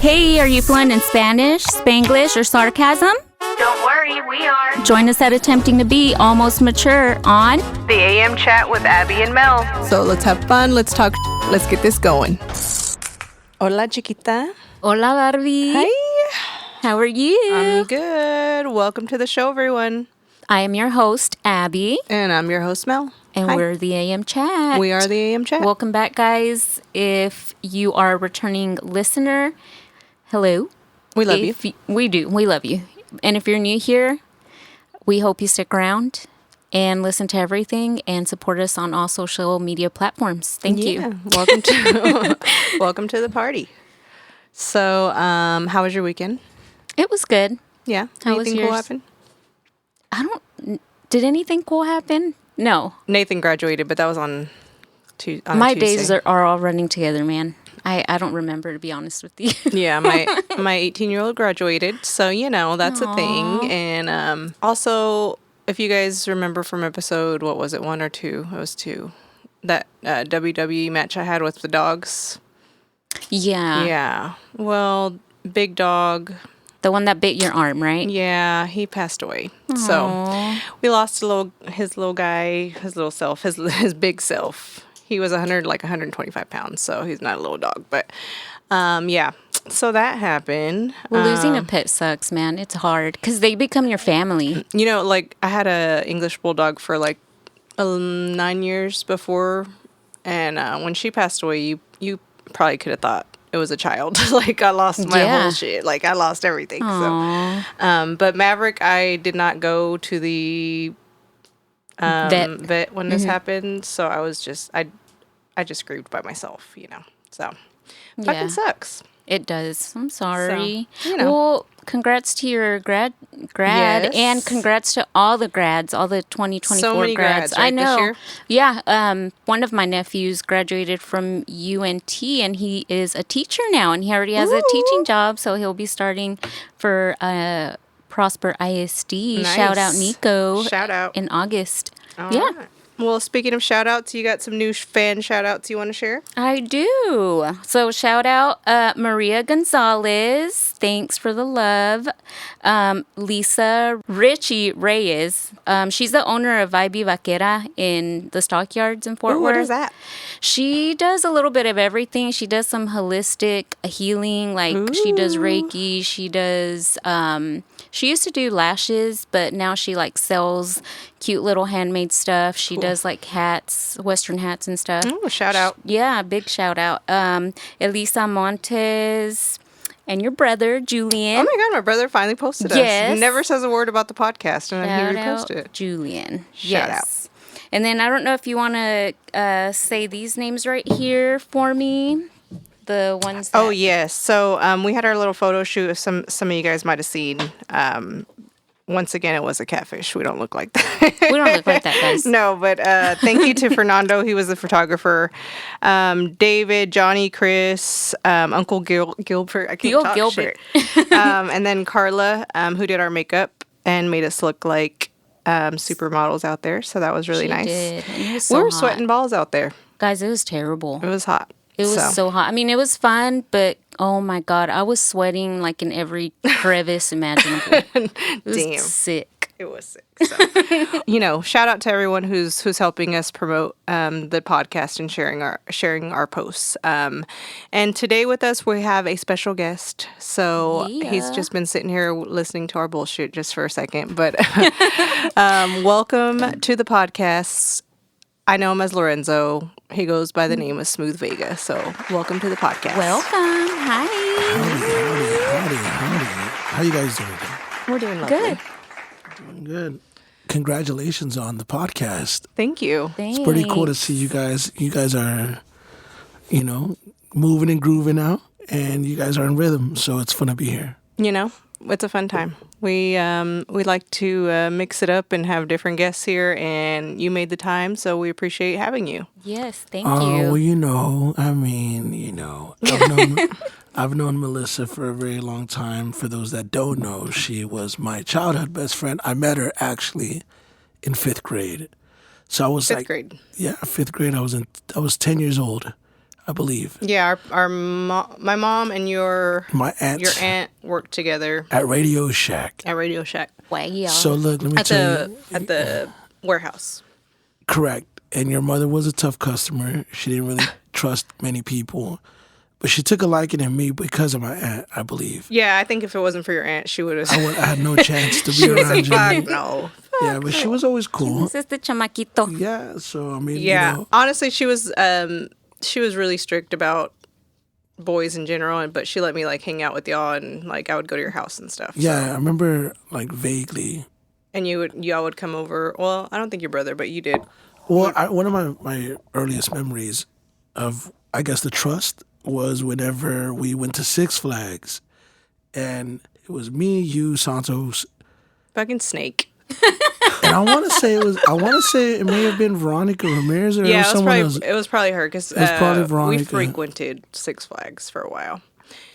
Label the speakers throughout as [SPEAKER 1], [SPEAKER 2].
[SPEAKER 1] Hey, are you fluent in Spanish, Spanglish, or sarcasm?
[SPEAKER 2] Don't worry, we are.
[SPEAKER 1] Join us at Attempting to Be Almost Mature on
[SPEAKER 2] The AM Chat with Abby and Mel.
[SPEAKER 3] So let's have fun, let's talk, let's get this going. Hola, chiquita.
[SPEAKER 1] Hola, Barbie.
[SPEAKER 3] Hi.
[SPEAKER 1] How are you?
[SPEAKER 3] I'm good. Welcome to the show, everyone.
[SPEAKER 1] I am your host, Abby.
[SPEAKER 3] And I'm your host, Mel.
[SPEAKER 1] And
[SPEAKER 3] Hi.
[SPEAKER 1] we're the AM Chat.
[SPEAKER 3] We are the AM Chat.
[SPEAKER 1] Welcome back, guys. If you are a returning listener, hello.
[SPEAKER 3] We love you.
[SPEAKER 1] We do. We love you. And if you're new here, we hope you stick around and listen to everything and support us on all social media platforms. Thank you.
[SPEAKER 3] Welcome to welcome to the party. So, how was your weekend?
[SPEAKER 1] It was good.
[SPEAKER 3] Yeah.
[SPEAKER 1] How was
[SPEAKER 3] Anything cool
[SPEAKER 1] yours?
[SPEAKER 3] happen?
[SPEAKER 1] Did anything cool happen? No.
[SPEAKER 3] Nathan graduated, but that was on Tuesday.
[SPEAKER 1] My days are all running together, man. I don't remember, to be honest with you.
[SPEAKER 3] Yeah, my 18-year-old graduated, so that's a thing. And also, if you guys remember from episode, what was it, 1 or 2? It was 2. That WWE match I had with the dogs.
[SPEAKER 1] Yeah.
[SPEAKER 3] Yeah. Well, Big Dog.
[SPEAKER 1] The one that bit your arm, right?
[SPEAKER 3] Yeah, he passed away. So we lost his little guy, his little self, his big self. He was 125 pounds, so he's not a little dog. But yeah, so that happened.
[SPEAKER 1] Well, losing a pet sucks, man. It's hard because they become your family.
[SPEAKER 3] Like I had a English bulldog for like 9 years before, and when she passed away, you probably could have thought it was a child. Like I lost my whole shit. Like I lost everything.
[SPEAKER 1] Aww.
[SPEAKER 3] So, but Maverick, I did not go to the vet when this happened. So I was just I just grieved by myself, So fucking sucks.
[SPEAKER 1] It does. I'm sorry.
[SPEAKER 3] So,
[SPEAKER 1] Well, congrats to your grad,
[SPEAKER 3] Yes.
[SPEAKER 1] and congrats to all the grads, all the 2024
[SPEAKER 3] So many grads, right,
[SPEAKER 1] I know.
[SPEAKER 3] this year?
[SPEAKER 1] Yeah. One of my nephews graduated from UNT, and he is a teacher now, and he already has a teaching job, so he'll be starting for Prosper ISD.
[SPEAKER 3] Nice.
[SPEAKER 1] Shout out Nico.
[SPEAKER 3] Shout out.
[SPEAKER 1] In August.
[SPEAKER 3] All
[SPEAKER 1] yeah.
[SPEAKER 3] right. Well, speaking of shout outs, you got some new fan shout outs you want to share?
[SPEAKER 1] I do. So shout out Maria Gonzalez. Thanks for the love. Lisa Richie Reyes. She's the owner of Vibe Vaquera in the Stockyards in Fort Worth.
[SPEAKER 3] What is that?
[SPEAKER 1] She does a little bit of everything. She does some holistic healing. Like she does Reiki. She does... she used to do lashes, but now she sells cute little handmade stuff. She does hats, Western hats and stuff.
[SPEAKER 3] Oh, shout out.
[SPEAKER 1] Yeah, big shout out. Elisa Montes and your brother, Julian.
[SPEAKER 3] Oh my God, my brother finally posted us.
[SPEAKER 1] Yes.
[SPEAKER 3] He never says a word about the podcast, and
[SPEAKER 1] Shout
[SPEAKER 3] he
[SPEAKER 1] out,
[SPEAKER 3] reposted it.
[SPEAKER 1] Julian.
[SPEAKER 3] Shout
[SPEAKER 1] yes. And then I don't know if you want to say these names right here for me. The ones that...
[SPEAKER 3] Oh, yes. So we had our little photo shoot. Some of you guys might have seen. Once again, it was a catfish. We don't look like that.
[SPEAKER 1] We don't look like that, guys.
[SPEAKER 3] No, but thank you to Fernando. He was the photographer. David, Johnny, Chris, Uncle Gilbert. I can't talk
[SPEAKER 1] Gilbert.
[SPEAKER 3] shit. And then Carla, who did our makeup and made us look like supermodels out there. So that was really nice.
[SPEAKER 1] Did. And it was
[SPEAKER 3] We
[SPEAKER 1] so
[SPEAKER 3] were
[SPEAKER 1] hot.
[SPEAKER 3] sweating balls out there.
[SPEAKER 1] Guys, it was terrible.
[SPEAKER 3] It was hot.
[SPEAKER 1] It was so hot. I mean, it was fun, but oh my God, I was sweating in every crevice imaginable. It was
[SPEAKER 3] Damn.
[SPEAKER 1] sick.
[SPEAKER 3] It was sick. So, shout out to everyone who's helping us promote the podcast and sharing our posts. And today with us we have a special guest. So he's just been sitting here listening to our bullshit just for a second. But welcome to the podcast. I know him as Lorenzo. He goes by the name of Smooth Vega. So welcome to the podcast.
[SPEAKER 1] Welcome. Hi.
[SPEAKER 4] Howdy. How you guys doing?
[SPEAKER 3] We're doing lovely.
[SPEAKER 1] Good.
[SPEAKER 4] Doing good. Congratulations on the podcast.
[SPEAKER 3] Thank you.
[SPEAKER 1] Thanks.
[SPEAKER 4] It's pretty cool to see you guys. You guys are, moving and grooving out, and you guys are in rhythm. So it's fun to be here.
[SPEAKER 3] It's a fun time. We like to mix it up and have different guests here, and you made the time, so we appreciate having you.
[SPEAKER 1] Yes, thank
[SPEAKER 4] Oh,
[SPEAKER 1] you.
[SPEAKER 4] well, I've known Melissa for a very long time. For those that don't know, she was my childhood best friend. I met her actually in 5th grade. So I was
[SPEAKER 3] Fifth grade.
[SPEAKER 4] Yeah, 5th grade. I was 10 years old. I believe.
[SPEAKER 3] Yeah, my mom and your aunt worked together
[SPEAKER 4] at Radio Shack.
[SPEAKER 3] At Radio Shack.
[SPEAKER 1] Wow.
[SPEAKER 4] So look, let me tell you.
[SPEAKER 3] At the warehouse.
[SPEAKER 4] Correct. And your mother was a tough customer. She didn't really trust many people. But she took a liking in me because of my aunt, I believe.
[SPEAKER 3] Yeah, I think if it wasn't for your aunt, she would have...
[SPEAKER 4] I had no chance to be around you.
[SPEAKER 3] No.
[SPEAKER 4] Yeah, but she was always cool.
[SPEAKER 1] This is the chamaquito.
[SPEAKER 4] Yeah, so I mean,
[SPEAKER 3] Yeah,
[SPEAKER 4] you know.
[SPEAKER 3] honestly, she was really strict about boys in general, but she let me like hang out with y'all, and like I would go to your house and stuff.
[SPEAKER 4] Yeah,
[SPEAKER 3] so.
[SPEAKER 4] I remember like vaguely.
[SPEAKER 3] And y'all would come over. Well, I don't think your brother, but you did.
[SPEAKER 4] Well, one of my earliest memories of, I guess, the trust was whenever we went to Six Flags, and it was me, you, Santos,
[SPEAKER 3] Fucking Snake.
[SPEAKER 4] and I want to say it may have been Veronica Ramirez or someone else.
[SPEAKER 3] It was probably her because
[SPEAKER 4] probably Veronica.
[SPEAKER 3] we frequented Six Flags for a while.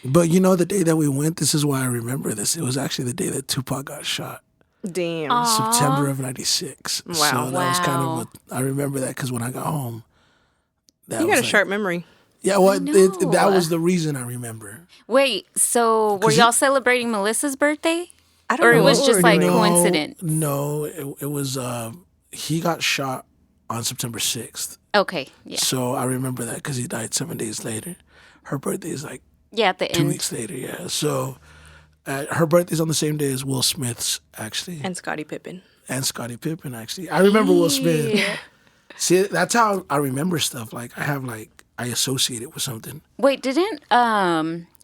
[SPEAKER 4] But you know, the day that we went, this is why I remember this. It was actually the day that Tupac got shot.
[SPEAKER 3] Damn.
[SPEAKER 4] September of '96.
[SPEAKER 3] Wow.
[SPEAKER 4] So that was kind of what I remember that because when I got home,
[SPEAKER 3] You got a sharp memory.
[SPEAKER 4] Yeah, well, that was the reason I remember.
[SPEAKER 1] Wait, so were y'all celebrating Melissa's birthday?
[SPEAKER 3] I don't know.
[SPEAKER 1] Or it was just like
[SPEAKER 4] No,
[SPEAKER 1] coincidence?
[SPEAKER 4] No, it was. He got shot on September 6th.
[SPEAKER 1] Okay, yeah.
[SPEAKER 4] So I remember that because he died 7 days later. Her birthday is like
[SPEAKER 1] Yeah, at the
[SPEAKER 4] 2
[SPEAKER 1] end.
[SPEAKER 4] weeks later. Yeah, so her birthday's on the same day as Will Smith's actually,
[SPEAKER 3] And Scottie Pippen.
[SPEAKER 4] and Scottie Pippen actually. I remember Will Smith. See, that's how I remember stuff. Like I associate it with something.
[SPEAKER 1] Wait, didn't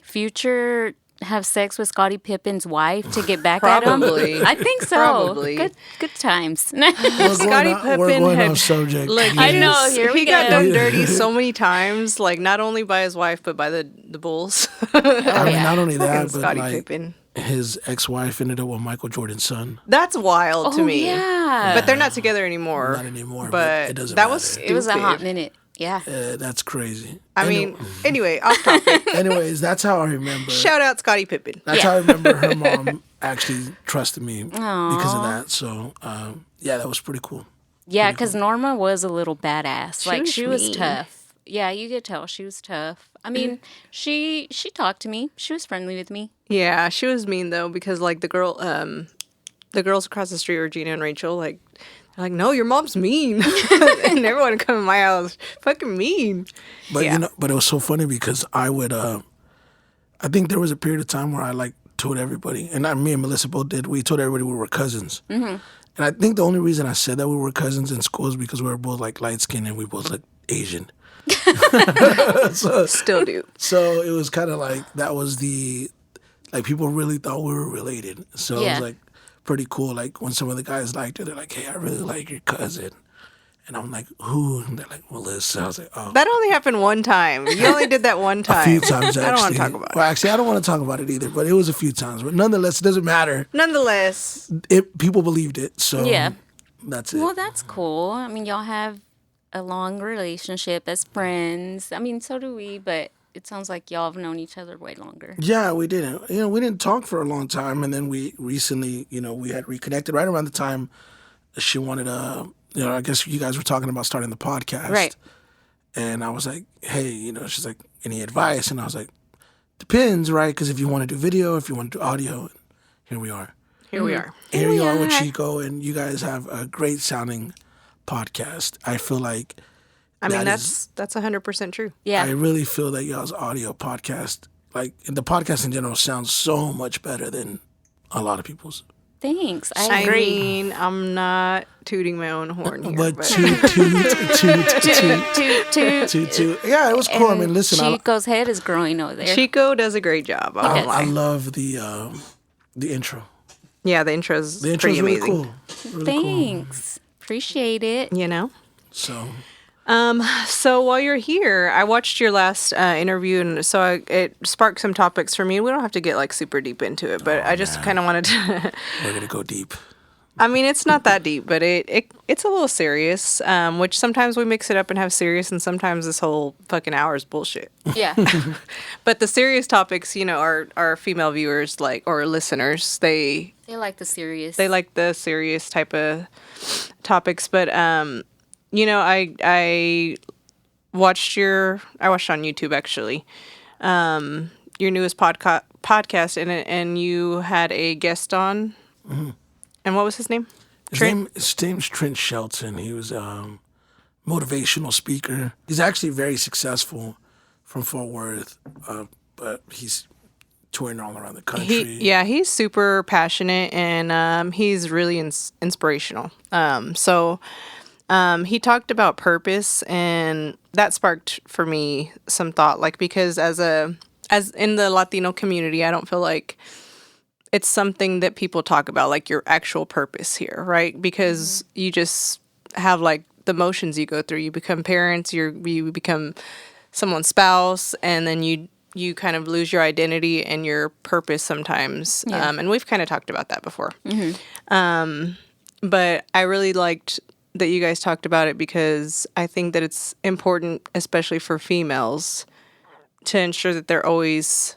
[SPEAKER 1] Future have sex with Scottie Pippen's wife to get back at him?
[SPEAKER 3] Probably.
[SPEAKER 1] I think so.
[SPEAKER 3] Probably.
[SPEAKER 1] Good times.
[SPEAKER 3] Scottie Pippen
[SPEAKER 4] we're going
[SPEAKER 3] had-
[SPEAKER 4] off subject.
[SPEAKER 3] Like,
[SPEAKER 1] I know, here we
[SPEAKER 3] he got
[SPEAKER 1] go.
[SPEAKER 3] done dirty so many times, like not only by his wife but by the Bulls.
[SPEAKER 4] I mean, not only that, but
[SPEAKER 3] Scottie
[SPEAKER 4] like
[SPEAKER 3] Pippen.
[SPEAKER 4] his ex-wife ended up with Michael Jordan's son.
[SPEAKER 3] That's wild to
[SPEAKER 1] Oh,
[SPEAKER 3] me.
[SPEAKER 1] yeah.
[SPEAKER 3] But they're not together anymore.
[SPEAKER 4] Not anymore,
[SPEAKER 3] But
[SPEAKER 4] it doesn't
[SPEAKER 3] that
[SPEAKER 4] matter.
[SPEAKER 3] was stupid.
[SPEAKER 1] It was a hot minute. Yeah.
[SPEAKER 4] That's crazy.
[SPEAKER 3] I mean, anyway, off topic.
[SPEAKER 4] Anyways, that's how I remember.
[SPEAKER 3] Shout out Scottie Pippen.
[SPEAKER 4] That's how I remember her mom actually trusted me because of that. So, yeah, that was pretty cool.
[SPEAKER 1] Yeah, because Norma was a little badass. Like,
[SPEAKER 3] was
[SPEAKER 1] she was
[SPEAKER 3] mean.
[SPEAKER 1] tough. Yeah, you could tell she was tough. I mean, she talked to me. She was friendly with me.
[SPEAKER 3] Yeah, she was mean though because like the girls across the street, Regina and Rachel, like they're like, no, your mom's mean, and everyone would come in my house, fucking mean.
[SPEAKER 4] But
[SPEAKER 3] Yeah.
[SPEAKER 4] you know, but it was so funny because I would, I think there was a period of time where I like told everybody, and me and Melissa both did. We told everybody we were cousins, and I think the only reason I said that we were cousins in school is because we were both like light skinned and we both looked Asian.
[SPEAKER 3] Still do.
[SPEAKER 4] So it was kind of like that was like people really thought we were related. So it
[SPEAKER 1] Yeah.
[SPEAKER 4] was like pretty cool. Like when some of the guys liked her, they're like, "Hey, I really like your cousin," and I'm like, "Who?" And they're like, "Melissa." I was like, "Oh."
[SPEAKER 3] That only happened one time. You only did that one time.
[SPEAKER 4] A few times, actually.
[SPEAKER 3] I don't want to talk about it.
[SPEAKER 4] Well, actually, I don't want to talk about it either, but it was a few times. But nonetheless, it doesn't matter.
[SPEAKER 3] Nonetheless,
[SPEAKER 4] People believed it, so
[SPEAKER 1] Yeah.
[SPEAKER 4] that's it.
[SPEAKER 1] Well, that's cool. I mean, y'all have a long relationship as friends. I mean, so do we, but it sounds like y'all have known each other way longer.
[SPEAKER 4] Yeah, we didn't. We didn't talk for a long time, and then we recently, we had reconnected right around the time she wanted I guess you guys were talking about starting the podcast.
[SPEAKER 1] Right.
[SPEAKER 4] And I was like, hey, she's like, any advice? And I was like, depends, right? Because if you want to do video, if you want to do audio, and here we are.
[SPEAKER 3] here we are.
[SPEAKER 4] Here you are with Chico, and you guys have a great sounding podcast. I feel like
[SPEAKER 3] I mean,
[SPEAKER 4] that is-
[SPEAKER 3] that's 100% true.
[SPEAKER 1] Yeah.
[SPEAKER 4] I really feel that y'all's audio podcast, like the podcast in general, sounds so much better than a lot of people's.
[SPEAKER 1] Thanks. I
[SPEAKER 3] I
[SPEAKER 1] agree.
[SPEAKER 3] mean, I'm not tooting my own horn here,
[SPEAKER 4] But
[SPEAKER 3] but
[SPEAKER 4] toot,
[SPEAKER 1] Toot.
[SPEAKER 4] toot. Yeah, it was cool. I mean, listen,
[SPEAKER 1] Chico's head is growing over there.
[SPEAKER 3] Chico does a great job. I won't
[SPEAKER 4] I
[SPEAKER 3] lie.
[SPEAKER 4] love the intro.
[SPEAKER 3] Yeah, the intro's
[SPEAKER 4] The intro's
[SPEAKER 3] pretty
[SPEAKER 4] really
[SPEAKER 3] amazing.
[SPEAKER 4] cool. Really cool.
[SPEAKER 1] Thanks. Appreciate it.
[SPEAKER 3] You know.
[SPEAKER 4] So,
[SPEAKER 3] So while you're here, I watched your last interview, and so it sparked some topics for me. We don't have to get like super deep into it, but I just kind of wanted to.
[SPEAKER 4] we're gonna go deep.
[SPEAKER 3] I mean, it's not that deep, but it's a little serious. Which sometimes we mix it up and have serious, and sometimes this whole fucking hour is bullshit.
[SPEAKER 1] Yeah.
[SPEAKER 3] But the serious topics, our female viewers or listeners,
[SPEAKER 1] They like the serious.
[SPEAKER 3] they like the serious type of topics. But I watched I watched on YouTube actually, your newest podcast, and you had a guest on. Mm-hmm. And what was his name?
[SPEAKER 4] His name's Trent Shelton. He was a motivational speaker. He's actually very successful from Fort Worth, but he's touring all around the country.
[SPEAKER 3] He's super passionate, and he's really inspirational. He talked about purpose, and that sparked for me some thought. Like, because as in the Latino community, I don't feel like it's something that people talk about, like your actual purpose here, right? Because you just have like the motions you go through. You become parents, you become someone's spouse, and then you kind of lose your identity and your purpose sometimes. Yeah. And we've kind of talked about that before. Mm-hmm. But I really liked that you guys talked about it, because I think that it's important, especially for females, to ensure that they're always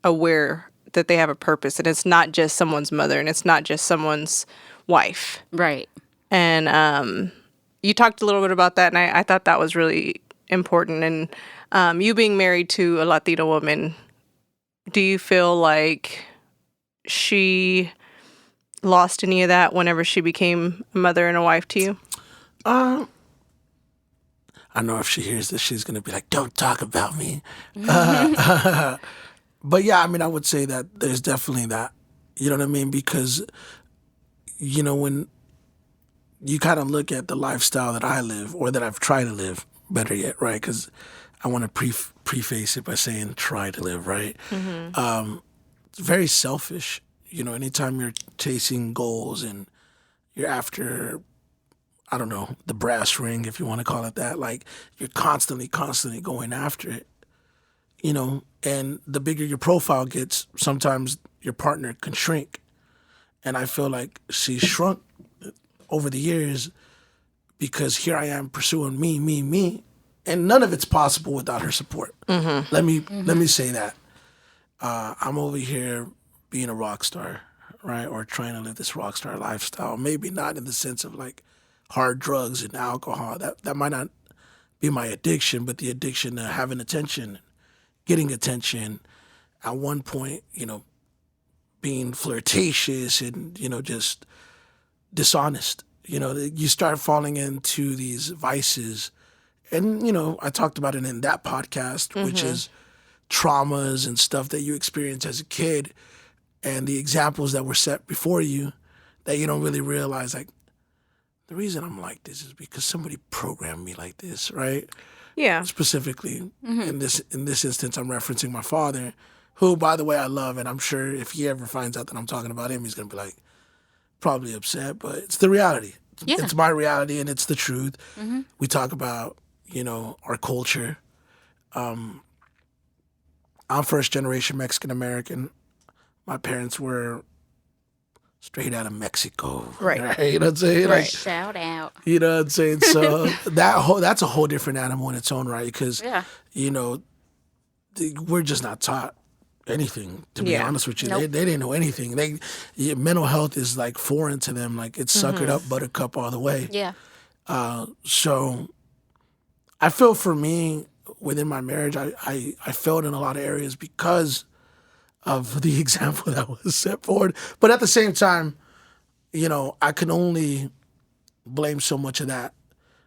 [SPEAKER 3] aware that they have a purpose, and it's not just someone's mother, and it's not just someone's wife.
[SPEAKER 1] Right.
[SPEAKER 3] And you talked a little bit about that, and I thought that was really important. And you being married to a Latina woman, do you feel like she lost any of that whenever she became a mother and a wife to you?
[SPEAKER 4] I know if she hears this, she's going to be like, don't talk about me. But yeah, I mean, I would say that there's definitely that, you know what I mean? Because, you know, when you kind of look at the lifestyle that I live, or that I've tried to live, better yet, right? Because I want to preface it by saying try to live, right? Mm-hmm. It's very selfish. You know, anytime you're chasing goals and you're after, I don't know, the brass ring, if you want to call it that, like you're constantly going after it, you know, and the bigger your profile gets, sometimes your partner can shrink. And I feel like she's shrunk over the years, because here I am pursuing me, and none of it's possible without her support. Mm-hmm. Let me say that. I'm over here being a rock star, right? Or trying to live this rock star lifestyle. Maybe not in the sense of like hard drugs and alcohol. That might not be my addiction, but the addiction to having attention, getting attention. At one point, you know, being flirtatious and, you know, just dishonest. You know, you start falling into these vices. And, you know, I talked about it in that podcast, mm-hmm. which is traumas and stuff that you experience as a kid, and the examples that were set before you that you don't really realize, like, the reason I'm like this is because somebody programmed me like this, right?
[SPEAKER 3] Yeah.
[SPEAKER 4] Specifically, mm-hmm. in this instance, I'm referencing my father, who, by the way, I love, and I'm sure if he ever finds out that I'm talking about him, he's going to be like, probably upset, but it's the reality. Yeah. It's my reality, and it's the truth. Mm-hmm. We talk about, you know, our culture. I'm first generation Mexican American. My parents were straight out of Mexico.
[SPEAKER 3] Right.
[SPEAKER 4] You know what I'm saying?
[SPEAKER 1] Right.
[SPEAKER 4] Like,
[SPEAKER 1] shout out.
[SPEAKER 4] You know what I'm saying? So that's a whole different animal in its own right, because, you know, we're just not taught anything, to be honest with you. Nope. They didn't know anything. Mental health is like foreign to them. Like, it's suckered mm-hmm. up buttercup all the way. Yeah. So I feel for me, within my marriage, I failed in a lot of areas because of the example that was set forward. But at the same time, you know, I can only blame so much of that.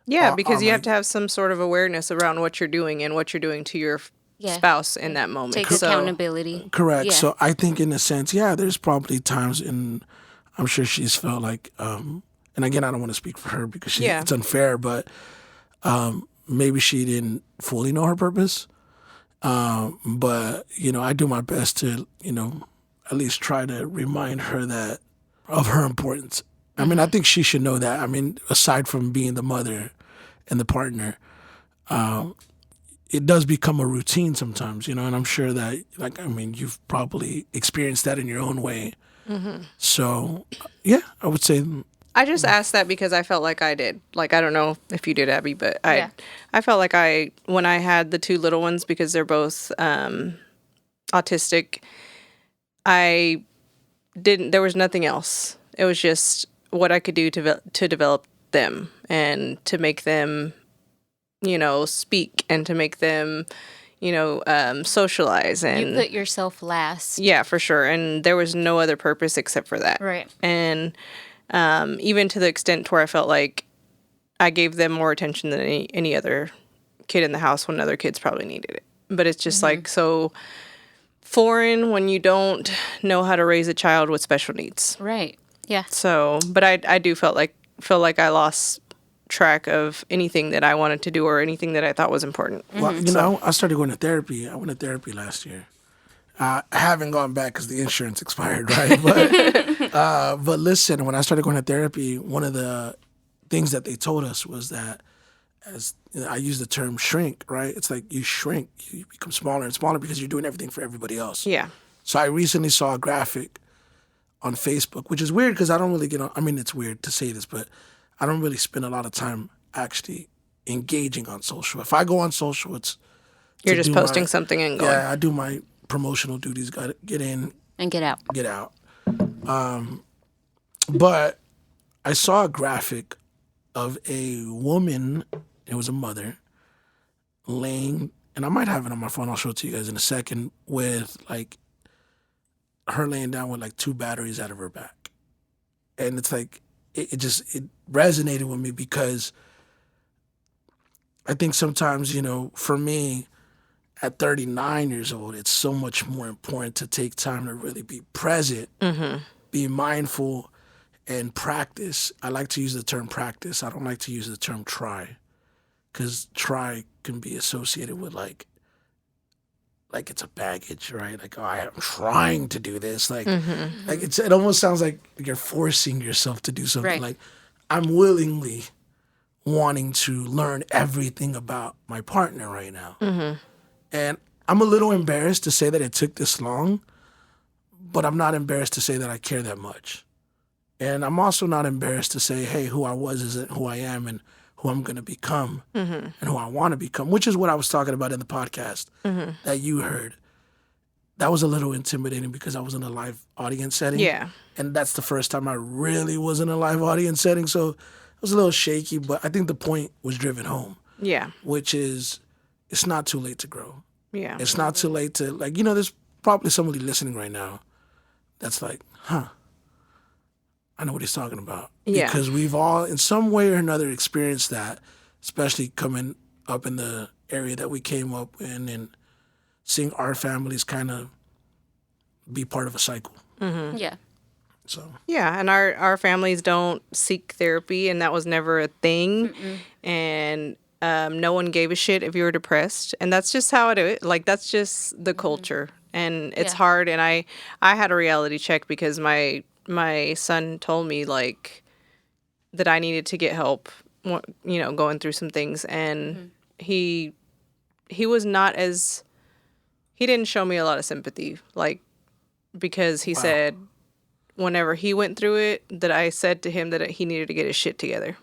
[SPEAKER 3] Yeah, because you have to have some sort of awareness around what you're doing and what you're doing to your spouse in that moment.
[SPEAKER 1] Take accountability.
[SPEAKER 4] Correct. Yeah. So I think in a sense, there's probably times I'm sure she's felt like, and again, I don't want to speak for her because it's unfair, but maybe she didn't fully know her purpose. But, you know, I do my best to, you know, at least try to remind her of her importance. I mean, I think she should know that. I mean, aside from being the mother and the partner, it does become a routine sometimes, you know, and I'm sure that, like, I mean, you've probably experienced that in your own way. Mm-hmm. So, I would say.
[SPEAKER 3] I just asked that because I felt like I did. Like, I don't know if you did, Abby, but I felt like when I had the two little ones, because they're both autistic, there was nothing else. It was just what I could do to develop them and to make them speak and to make them, socialize. And
[SPEAKER 1] You put yourself last.
[SPEAKER 3] yeah, for sure. And there was no other purpose except for that.
[SPEAKER 1] Right.
[SPEAKER 3] And even to the extent to where I felt like I gave them more attention than any other kid in the house when other kids probably needed it. But it's just like so foreign when you don't know how to raise a child with special needs.
[SPEAKER 1] Right. Yeah.
[SPEAKER 3] So, but I do feel like I lost track of anything that I wanted to do or anything that I thought was important.
[SPEAKER 4] Well, I started going to therapy. I went to therapy last year. I haven't gone back because the insurance expired, right? But listen, when I started going to therapy, one of the things that they told us was that, as I use the term shrink, right? It's like you shrink, you become smaller and smaller because you're doing everything for everybody else.
[SPEAKER 3] Yeah.
[SPEAKER 4] So I recently saw a graphic on Facebook, which is weird because I don't really get on. I mean, it's weird to say this, but I don't really spend a lot of time actually engaging on social. If I go on social, it's
[SPEAKER 3] You're
[SPEAKER 4] to
[SPEAKER 3] just
[SPEAKER 4] do
[SPEAKER 3] posting something and going.
[SPEAKER 4] Yeah, I do my promotional duties. Got to get in,
[SPEAKER 1] And get out.
[SPEAKER 4] get out. But I saw a graphic of a woman. It was a mother laying, and I might have it on my phone. I'll show it to you guys in a second. With like her laying down with like 2 batteries out of her back, and it's like it resonated with me because I think sometimes for me at 39 years old, it's so much more important to take time to really be present, be mindful, and practice. I like to use the term practice. I don't like to use the term try, because try can be associated with like it's a baggage, right? Like, oh, I am trying to do this. Like it almost sounds like you're forcing yourself to do something.
[SPEAKER 1] Right.
[SPEAKER 4] Like, I'm willingly wanting to learn everything about my partner right now. And I'm a little embarrassed to say that it took this long, but I'm not embarrassed to say that I care that much. And I'm also not embarrassed to say, hey, who I was isn't who I am, and who I'm going to become, and who I want to become, which is what I was talking about in the podcast that you heard. That was a little intimidating because I was in a live audience setting.
[SPEAKER 3] Yeah.
[SPEAKER 4] And that's the first time I really was in a live audience setting. So it was a little shaky, but I think the point was driven home.
[SPEAKER 3] Yeah.
[SPEAKER 4] Which is, it's not too late to grow.
[SPEAKER 3] Yeah.
[SPEAKER 4] It's not too late to, like, there's probably somebody listening right now that's like, I know what he's talking about.
[SPEAKER 3] Yeah.
[SPEAKER 4] Because we've all, in some way or another, experienced that, especially coming up in the area that we came up in and seeing our families kind of be part of a cycle.
[SPEAKER 1] Yeah.
[SPEAKER 4] So.
[SPEAKER 3] Yeah, and our families don't seek therapy, and that was never a thing. And no one gave a shit if you were depressed, and that's just how it is. Like, that's just the culture, and it's hard. And I had a reality check because my son told me like that I needed to get help, going through some things, and he was not as, he didn't show me a lot of sympathy, like, because he said whenever he went through it that I said to him that he needed to get his shit together,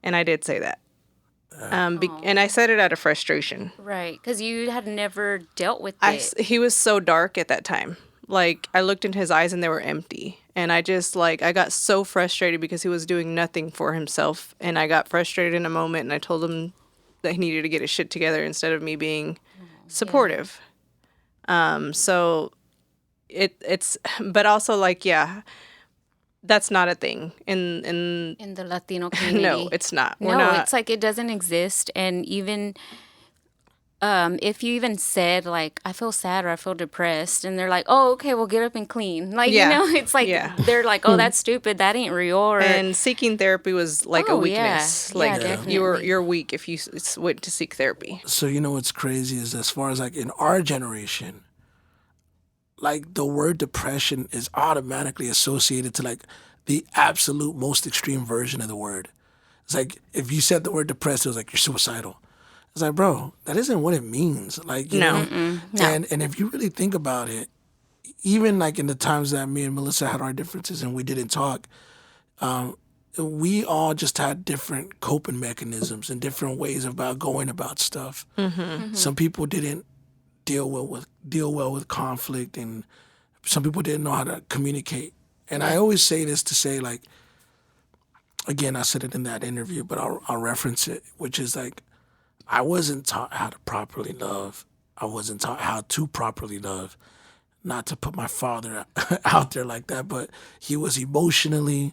[SPEAKER 3] and I did say that. And I said it out of frustration.
[SPEAKER 1] Right. Because you had never dealt with it.
[SPEAKER 3] He was so dark at that time. Like, I looked in his eyes and they were empty. And I just, like, I got so frustrated because he was doing nothing for himself. And I got frustrated in a moment, and I told him that he needed to get his shit together instead of me being supportive. So it's, but also, like, that's not a thing in
[SPEAKER 1] the Latino community.
[SPEAKER 3] No, it's not.
[SPEAKER 1] It's like it doesn't exist. And even if you even said like, I feel sad or I feel depressed, and they're like, oh, okay, well, get up and clean. Like, it's like they're like, oh, that's stupid. That ain't real.
[SPEAKER 3] And seeking therapy was like a weakness.
[SPEAKER 1] Yeah.
[SPEAKER 3] Like,
[SPEAKER 1] definitely.
[SPEAKER 3] you're weak if you went to seek therapy.
[SPEAKER 4] So what's crazy is, as far as like in our generation, like the word depression is automatically associated to like the absolute most extreme version of the word. It's like if you said the word depressed, it was like you're suicidal. It's like, bro, that isn't what it means. Like, you know, and if you really think about it, even like in the times that me and Melissa had our differences and we didn't talk, we all just had different coping mechanisms and different ways about going about stuff. Some people didn't deal well with conflict, and some people didn't know how to communicate. And I always say this to say, like, again, I said it in that interview, but I'll reference it, which is like, I wasn't taught how to properly love. I wasn't taught how to properly love. Not to put my father out there like that, but he was emotionally,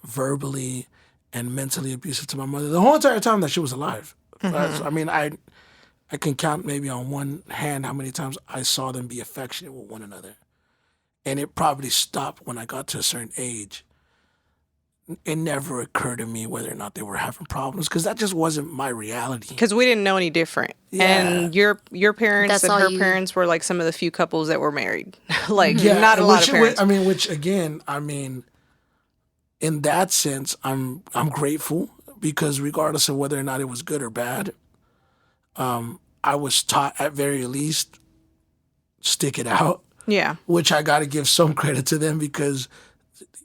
[SPEAKER 4] verbally, and mentally abusive to my mother the whole entire time that she was alive. I mean, I can count maybe on one hand how many times I saw them be affectionate with one another. And it probably stopped when I got to a certain age. It never occurred to me whether or not they were having problems because that just wasn't my reality.
[SPEAKER 3] Because we didn't know any different.
[SPEAKER 4] Yeah.
[SPEAKER 3] And your parents
[SPEAKER 1] That's
[SPEAKER 3] and
[SPEAKER 1] all
[SPEAKER 3] her
[SPEAKER 1] you-
[SPEAKER 3] parents were like some of the few couples that were married. Like, not a lot of parents.
[SPEAKER 4] Which again, in that sense, I'm grateful because regardless of whether or not it was good or bad, I was taught at very least stick it out.
[SPEAKER 3] Yeah.
[SPEAKER 4] Which I got to give some credit to them because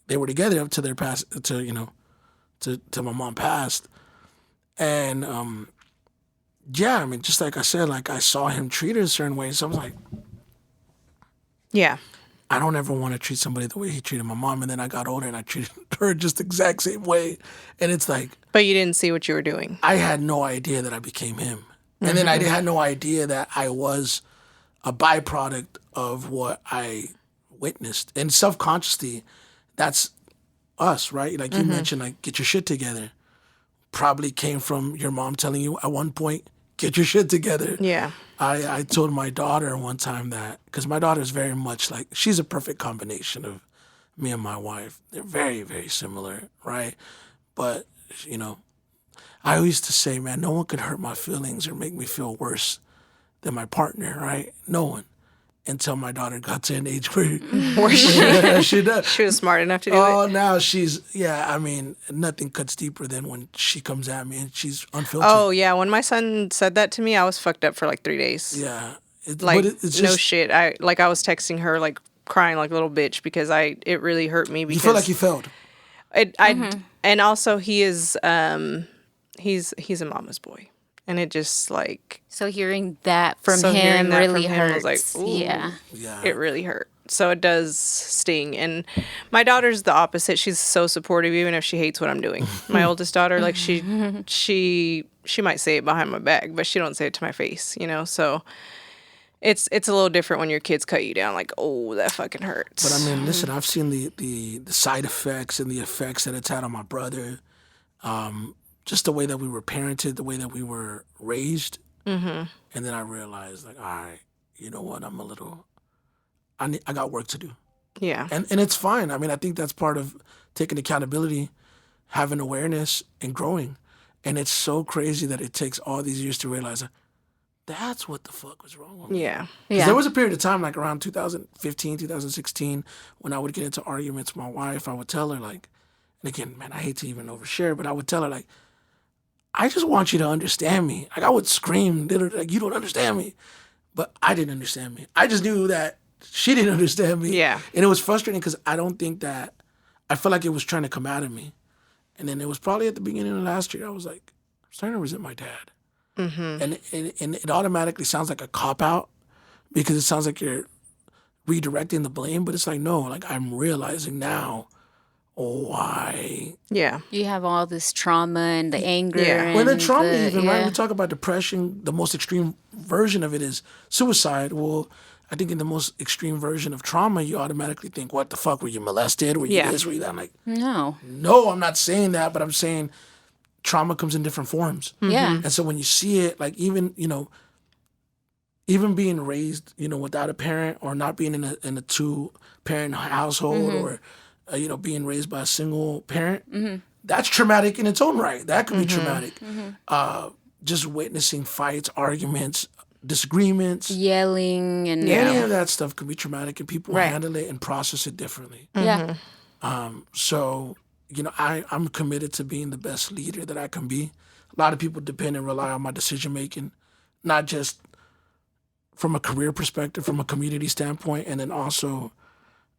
[SPEAKER 4] they were together up to their past, to my mom passed, and yeah, I mean, just like I said, like I saw him treat her a certain way, so I was like,
[SPEAKER 3] Yeah.
[SPEAKER 4] I don't ever want to treat somebody the way he treated my mom. And then I got older and I treated her just the exact same way, and it's like
[SPEAKER 3] But you didn't see what you were doing.
[SPEAKER 4] I had no idea that I became him, and then I had no idea that I was a byproduct of what I witnessed, and subconsciously. That's us, right? Like you mentioned, like, get your shit together. Probably came from your mom telling you at one point, get your shit together.
[SPEAKER 3] Yeah.
[SPEAKER 4] I told my daughter one time that, because my daughter's very much like, she's a perfect combination of me and my wife. They're very, very similar, right? But, I used to say, man, no one could hurt my feelings or make me feel worse than my partner, right? No one. Until my daughter got to an age where she does.
[SPEAKER 3] She was smart enough to do
[SPEAKER 4] Oh,
[SPEAKER 3] it.
[SPEAKER 4] now nothing cuts deeper than when she comes at me and she's unfiltered.
[SPEAKER 3] Oh, yeah. When my son said that to me, I was fucked up for like 3 days.
[SPEAKER 4] Yeah.
[SPEAKER 3] Like,
[SPEAKER 4] it's just,
[SPEAKER 3] no shit. I was texting her, like, crying like a little bitch because it really hurt me. Because
[SPEAKER 4] you feel like you failed.
[SPEAKER 3] And also he is, he's a mama's boy. And it just, like...
[SPEAKER 1] So hearing that from
[SPEAKER 3] So hearing
[SPEAKER 1] him
[SPEAKER 3] that
[SPEAKER 1] really
[SPEAKER 3] from him
[SPEAKER 1] hurts.
[SPEAKER 3] was like, ooh.
[SPEAKER 1] Yeah.
[SPEAKER 4] Yeah.
[SPEAKER 3] It really hurt. So it does sting. And my daughter's the opposite. She's so supportive, even if she hates what I'm doing. My oldest daughter, like, she might say it behind my back, but she don't say it to my face, So it's a little different when your kids cut you down. Like, oh, that fucking hurts.
[SPEAKER 4] But I mean, listen, I've seen the side effects and the effects that it's had on my brother. Just the way that we were parented, the way that we were raised. Mm-hmm. And then I realized, like, all right, you know what? I got work to do.
[SPEAKER 3] Yeah.
[SPEAKER 4] And it's fine. I mean, I think that's part of taking accountability, having awareness, and growing. And it's so crazy that it takes all these years to realize that's what the fuck was wrong with me.
[SPEAKER 3] Yeah.
[SPEAKER 4] 'Cause there was a period of time, like around 2015, 2016, when I would get into arguments with my wife. I would tell her, like, and again, man, I hate to even overshare, but I would tell her, like, I just want you to understand me. Like, I would scream, literally, like, you don't understand me. But I didn't understand me. I just knew that she didn't understand me.
[SPEAKER 3] Yeah.
[SPEAKER 4] And it was frustrating because I don't think that, I felt like it was trying to come out of me. And then it was probably at the beginning of last year, I was like, I'm starting to resent my dad. Mm-hmm. And it automatically sounds like a cop-out because it sounds like you're redirecting the blame. But it's like, no, like, I'm realizing now why.
[SPEAKER 3] Yeah.
[SPEAKER 1] You have all this trauma and the anger.
[SPEAKER 3] Yeah.
[SPEAKER 1] And
[SPEAKER 4] Well, the trauma even, right?
[SPEAKER 1] yeah.
[SPEAKER 4] We talk about depression. The most extreme version of it is suicide. Well, I think in the most extreme version of trauma, you automatically think, what the fuck? Were you molested? Were you
[SPEAKER 3] Yeah.
[SPEAKER 4] this? Were you that? I'm like,
[SPEAKER 1] No.
[SPEAKER 4] no, I'm not saying that, but I'm saying trauma comes in different forms.
[SPEAKER 1] Yeah.
[SPEAKER 4] And so when you see it, like even being raised, without a parent or not being in a two-parent household or, being raised by a single parent, that's traumatic in its own right. That could be traumatic. Just witnessing fights, arguments, disagreements,
[SPEAKER 1] Yelling and
[SPEAKER 4] any of that stuff could be traumatic, and people
[SPEAKER 3] Right.
[SPEAKER 4] handle it and process it differently.
[SPEAKER 1] yeah.
[SPEAKER 4] So, I'm committed to being the best leader that I can be. A lot of people depend and rely on my decision making, not just from a career perspective, from a community standpoint, and then also,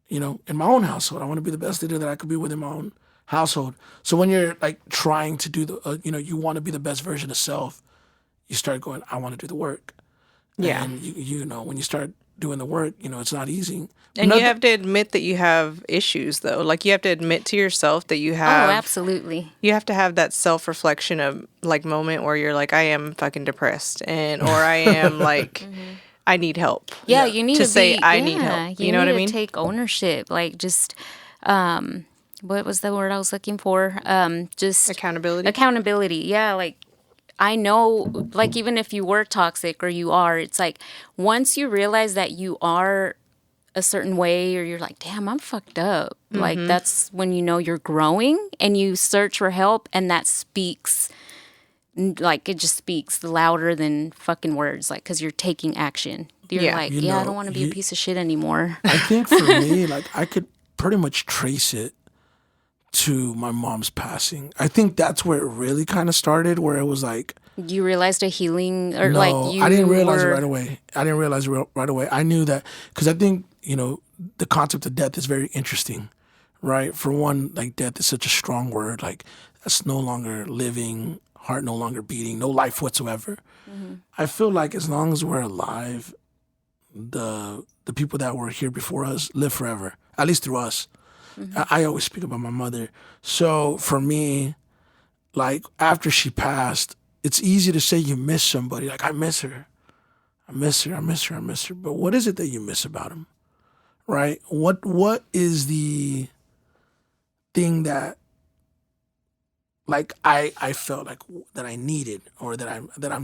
[SPEAKER 4] in my own household. I want to be the best leader that I could be within my own household. So when you're like trying to do you want to be the best version of self, you start going, I want to do the work.
[SPEAKER 3] Yeah.
[SPEAKER 4] And when you start doing the work, it's not easy.
[SPEAKER 3] And you have to admit that you have issues, though. Like, you have to admit to yourself that you have...
[SPEAKER 1] Oh, absolutely.
[SPEAKER 3] You have to have that self-reflection of, like, moment where you're like, I am fucking depressed. Or I am, like, I need help.
[SPEAKER 1] Yeah, you need to
[SPEAKER 3] say,
[SPEAKER 1] be,
[SPEAKER 3] I need help. You know what I mean?
[SPEAKER 1] Take ownership. Like, just, what was the word I was looking for? Just...
[SPEAKER 3] Accountability?
[SPEAKER 1] Accountability, yeah. Like, I know, like, even if you were toxic or you are, it's like, once you realize that you are a certain way, or you're like, damn, I'm fucked up. Like, that's when you know you're growing, and you search for help, and that speaks, like, it just speaks louder than fucking words, like, because you're taking action. You're like, I don't want to be a piece of shit anymore.
[SPEAKER 4] I think for me, like, I could pretty much trace it to my mom's passing. I think that's where it really kind of started, where it was like...
[SPEAKER 1] You realized a healing, or
[SPEAKER 4] no,
[SPEAKER 1] like you
[SPEAKER 4] I didn't realize it right away. Right away. I knew that, because I think, the concept of death is very interesting, right? For one, like, death is such a strong word. Like, that's no longer living, heart no longer beating, no life whatsoever. I feel like as long as we're alive, the people that were here before us live forever, at least through us. I always speak about my mother. So for me, like, after she passed, it's easy to say you miss somebody. Like, I miss her. I miss her. I miss her. I miss her. But what is it that you miss about them? Right? What is the thing that, like, I felt like that I needed, or that I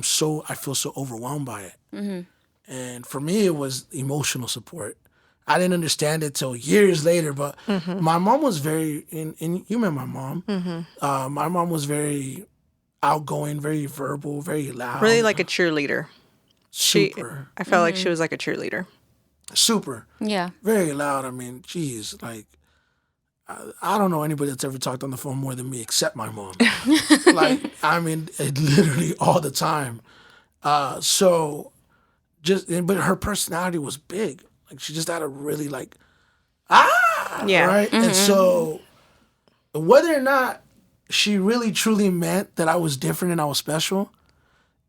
[SPEAKER 4] feel so overwhelmed by it. And for me, it was emotional support. I didn't understand it till years later, but my mom was very, and you met my mom. My mom was very outgoing, very verbal, very loud.
[SPEAKER 3] Really like a cheerleader.
[SPEAKER 4] Super.
[SPEAKER 3] I felt like she was like a cheerleader.
[SPEAKER 4] Super.
[SPEAKER 1] Yeah.
[SPEAKER 4] Very loud. I mean, geez, like, I don't know anybody that's ever talked on the phone more than me, except my mom. Like, I mean, literally all the time. But her personality was big. Like, she just had a really, like, right? And so whether or not she really truly meant that I was different and I was special,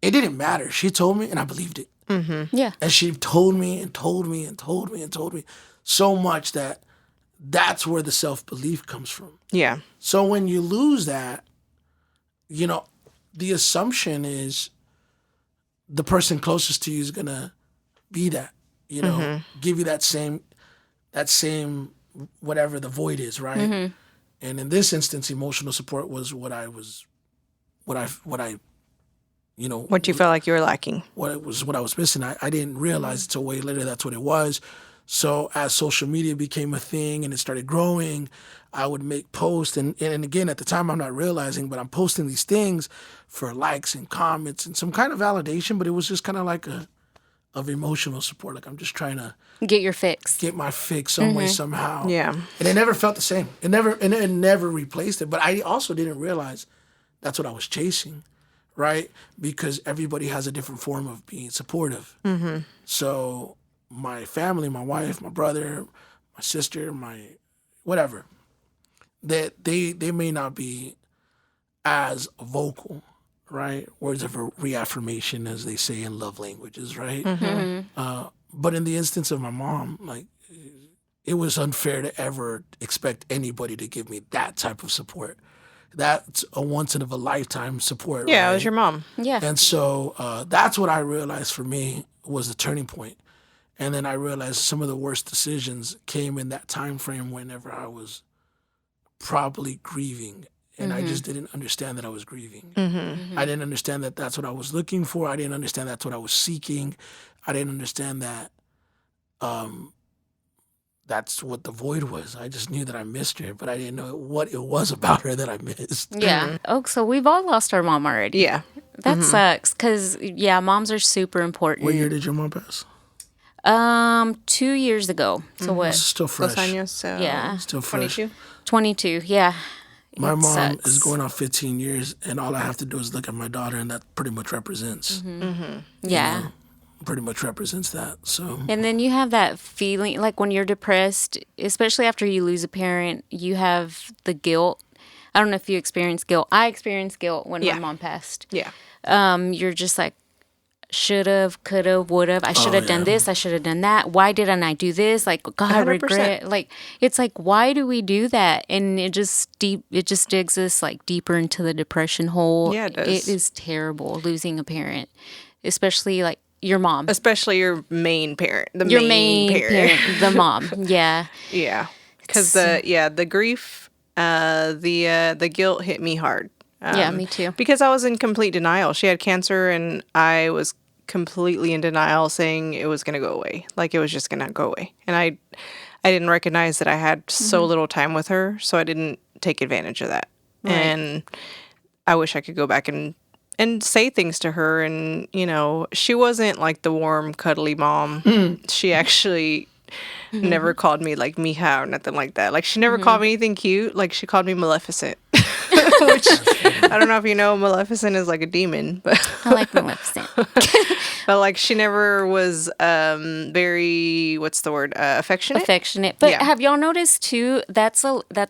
[SPEAKER 4] it didn't matter. She told me, and I believed it.
[SPEAKER 1] Yeah.
[SPEAKER 4] And she told me and told me and told me and told me so much that that's where the self-belief comes from.
[SPEAKER 3] Yeah.
[SPEAKER 4] So when you lose that, the assumption is the person closest to you is going to be that, give you that same, whatever the void is, right? And in this instance, emotional support was what you
[SPEAKER 3] felt like you were lacking.
[SPEAKER 4] What I was missing. I didn't realize until way later that's what it was. So as social media became a thing and it started growing, I would make posts. And again, at the time, I'm not realizing, but I'm posting these things for likes and comments and some kind of validation, but it was just kind of like of emotional support. Like, I'm just trying to
[SPEAKER 1] get your fix.
[SPEAKER 4] Get my fix some way, somehow.
[SPEAKER 3] Yeah.
[SPEAKER 4] And it never felt the same. It never replaced it. But I also didn't realize that's what I was chasing, right? Because everybody has a different form of being supportive. So my family, my wife, my brother, my sister, my whatever, that they may not be as vocal, right? Words of reaffirmation, as they say in love languages, right? But in the instance of my mom, like, it was unfair to ever expect anybody to give me that type of support. That's a once in a lifetime support.
[SPEAKER 3] Yeah,
[SPEAKER 4] right?
[SPEAKER 3] It was your mom.
[SPEAKER 1] Yeah.
[SPEAKER 4] And so that's what I realized for me was the turning point. And then I realized some of the worst decisions came in that time frame whenever I was probably grieving. And I just didn't understand that I was grieving. I didn't understand that that's what I was looking for. I didn't understand that's what I was seeking. I didn't understand that that's what the void was. I just knew that I missed her, but I didn't know what it was about her that I missed.
[SPEAKER 1] Yeah. Oh, so we've all lost our mom already.
[SPEAKER 3] Yeah.
[SPEAKER 1] That sucks, because, moms are super important.
[SPEAKER 4] What year did your mom pass?
[SPEAKER 1] 2 years ago. So what?
[SPEAKER 4] It's still fresh.
[SPEAKER 3] 2 años, so
[SPEAKER 1] Yeah.
[SPEAKER 4] Still fresh.
[SPEAKER 3] 22?
[SPEAKER 1] 22, yeah.
[SPEAKER 4] My mom
[SPEAKER 1] sucks.
[SPEAKER 4] is going on 15 years, and all I have to do is look at my daughter, and that pretty much represents.
[SPEAKER 1] Yeah.
[SPEAKER 4] Pretty much represents that. So.
[SPEAKER 1] And then you have that feeling, like when you're depressed, especially after you lose a parent, you have the guilt. I don't know if you experience guilt. I experienced guilt when my mom passed.
[SPEAKER 3] Yeah.
[SPEAKER 1] You're just like, should've, could've, would've. I should have done this. I should have done that. Why didn't I do this? Like, God, I
[SPEAKER 3] 100%.
[SPEAKER 1] regret. Like, it's like, why do we do that? And it just digs us like deeper into the depression hole.
[SPEAKER 3] Yeah, it does.
[SPEAKER 1] It is terrible losing a parent, especially like your mom.
[SPEAKER 3] Especially your main parent.
[SPEAKER 1] Your main parent, the mom. Yeah.
[SPEAKER 3] Yeah. Because the grief, the guilt hit me hard.
[SPEAKER 1] Yeah, me too.
[SPEAKER 3] Because I was in complete denial. She had cancer, and I was completely in denial, saying it was going to go away. Like, it was just going to go away. And I didn't recognize that I had so little time with her, so I didn't take advantage of that.
[SPEAKER 1] Right.
[SPEAKER 3] And I wish I could go back and say things to her. And, you know, she wasn't like the warm, cuddly mom. She actually never called me like mija or nothing like that. Like, she never called me anything cute. Like, she called me Maleficent. Which, I don't know if you know, Maleficent is like a demon. But
[SPEAKER 1] I like Maleficent.
[SPEAKER 3] but like, she never was very, what's the word, affectionate?
[SPEAKER 1] Affectionate. But
[SPEAKER 3] Yeah.
[SPEAKER 1] have y'all noticed too, that's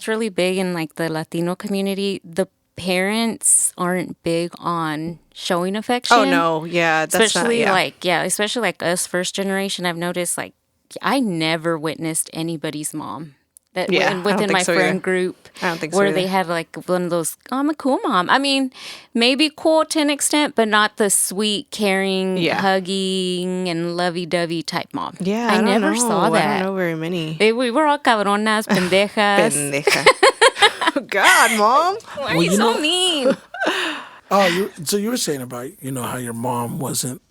[SPEAKER 1] really big in like the Latino community. The parents aren't big on showing affection.
[SPEAKER 3] Oh, no. Yeah. That's
[SPEAKER 1] Especially
[SPEAKER 3] not, yeah.
[SPEAKER 1] especially like us first generation. I've noticed like I never witnessed anybody's mom. That
[SPEAKER 3] Yeah, I don't
[SPEAKER 1] within
[SPEAKER 3] think
[SPEAKER 1] my
[SPEAKER 3] so
[SPEAKER 1] friend
[SPEAKER 3] either.
[SPEAKER 1] group,
[SPEAKER 3] I don't think so
[SPEAKER 1] where
[SPEAKER 3] either.
[SPEAKER 1] they have like one of those, oh, I'm a cool mom. I mean, maybe cool to an extent, but not the sweet, caring,
[SPEAKER 3] Yeah.
[SPEAKER 1] hugging, and lovey-dovey type mom.
[SPEAKER 3] Yeah,
[SPEAKER 1] I
[SPEAKER 3] don't
[SPEAKER 1] never
[SPEAKER 3] know.
[SPEAKER 1] saw that.
[SPEAKER 3] I don't know very many.
[SPEAKER 1] We were all cabronas, pendejas.
[SPEAKER 3] Pendeja. God, Mom.
[SPEAKER 1] Why are you so mean?
[SPEAKER 4] Oh, so you were saying about, you know, how your mom wasn't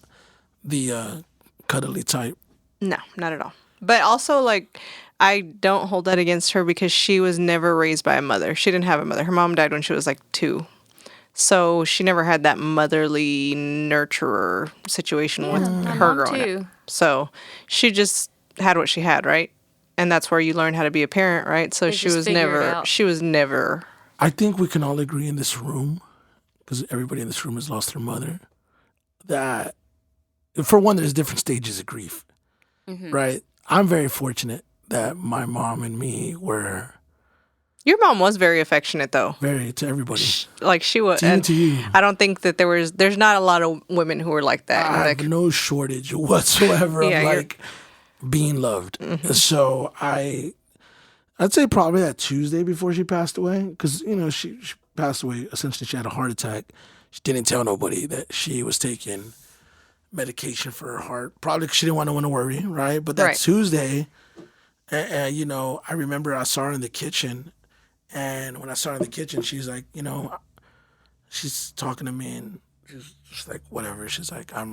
[SPEAKER 4] the cuddly type.
[SPEAKER 3] No, not at all. But also, like, I don't hold that against her because she was never raised by a mother. She didn't have a mother. Her mom died when she was like 2. So she never had that motherly nurturer situation with
[SPEAKER 1] my
[SPEAKER 3] her
[SPEAKER 1] mom
[SPEAKER 3] growing
[SPEAKER 1] too.
[SPEAKER 3] up. So she just had what she had, right? And that's where you learn how to be a parent, right? So
[SPEAKER 1] They
[SPEAKER 3] she
[SPEAKER 1] just
[SPEAKER 3] was
[SPEAKER 1] figure it
[SPEAKER 3] never,
[SPEAKER 1] out.
[SPEAKER 3] she was never,
[SPEAKER 4] I think we can all agree in this room, because everybody in this room has lost their mother, that for one, there's different stages of grief, right? I'm very fortunate that my mom and me were
[SPEAKER 3] your mom was very affectionate though.
[SPEAKER 4] very to everybody.
[SPEAKER 3] Like she was,
[SPEAKER 4] Even
[SPEAKER 3] and
[SPEAKER 4] to you.
[SPEAKER 3] I don't think that there's not a lot of women who are like that.
[SPEAKER 4] I
[SPEAKER 3] Like,
[SPEAKER 4] have no shortage whatsoever
[SPEAKER 3] Yeah,
[SPEAKER 4] of
[SPEAKER 3] you're-
[SPEAKER 4] like being loved. So I'd say probably that Tuesday before she passed away, because you know she passed away. Essentially, she had a heart attack. She didn't tell nobody that she was taking medication for her heart, probably because she didn't want no one to worry, right? But that
[SPEAKER 3] Right.
[SPEAKER 4] Tuesday, you know, I remember I saw her in the kitchen, and when I saw her in the kitchen, she's like, you know, she's talking to me, and she's just like, whatever. She's like, I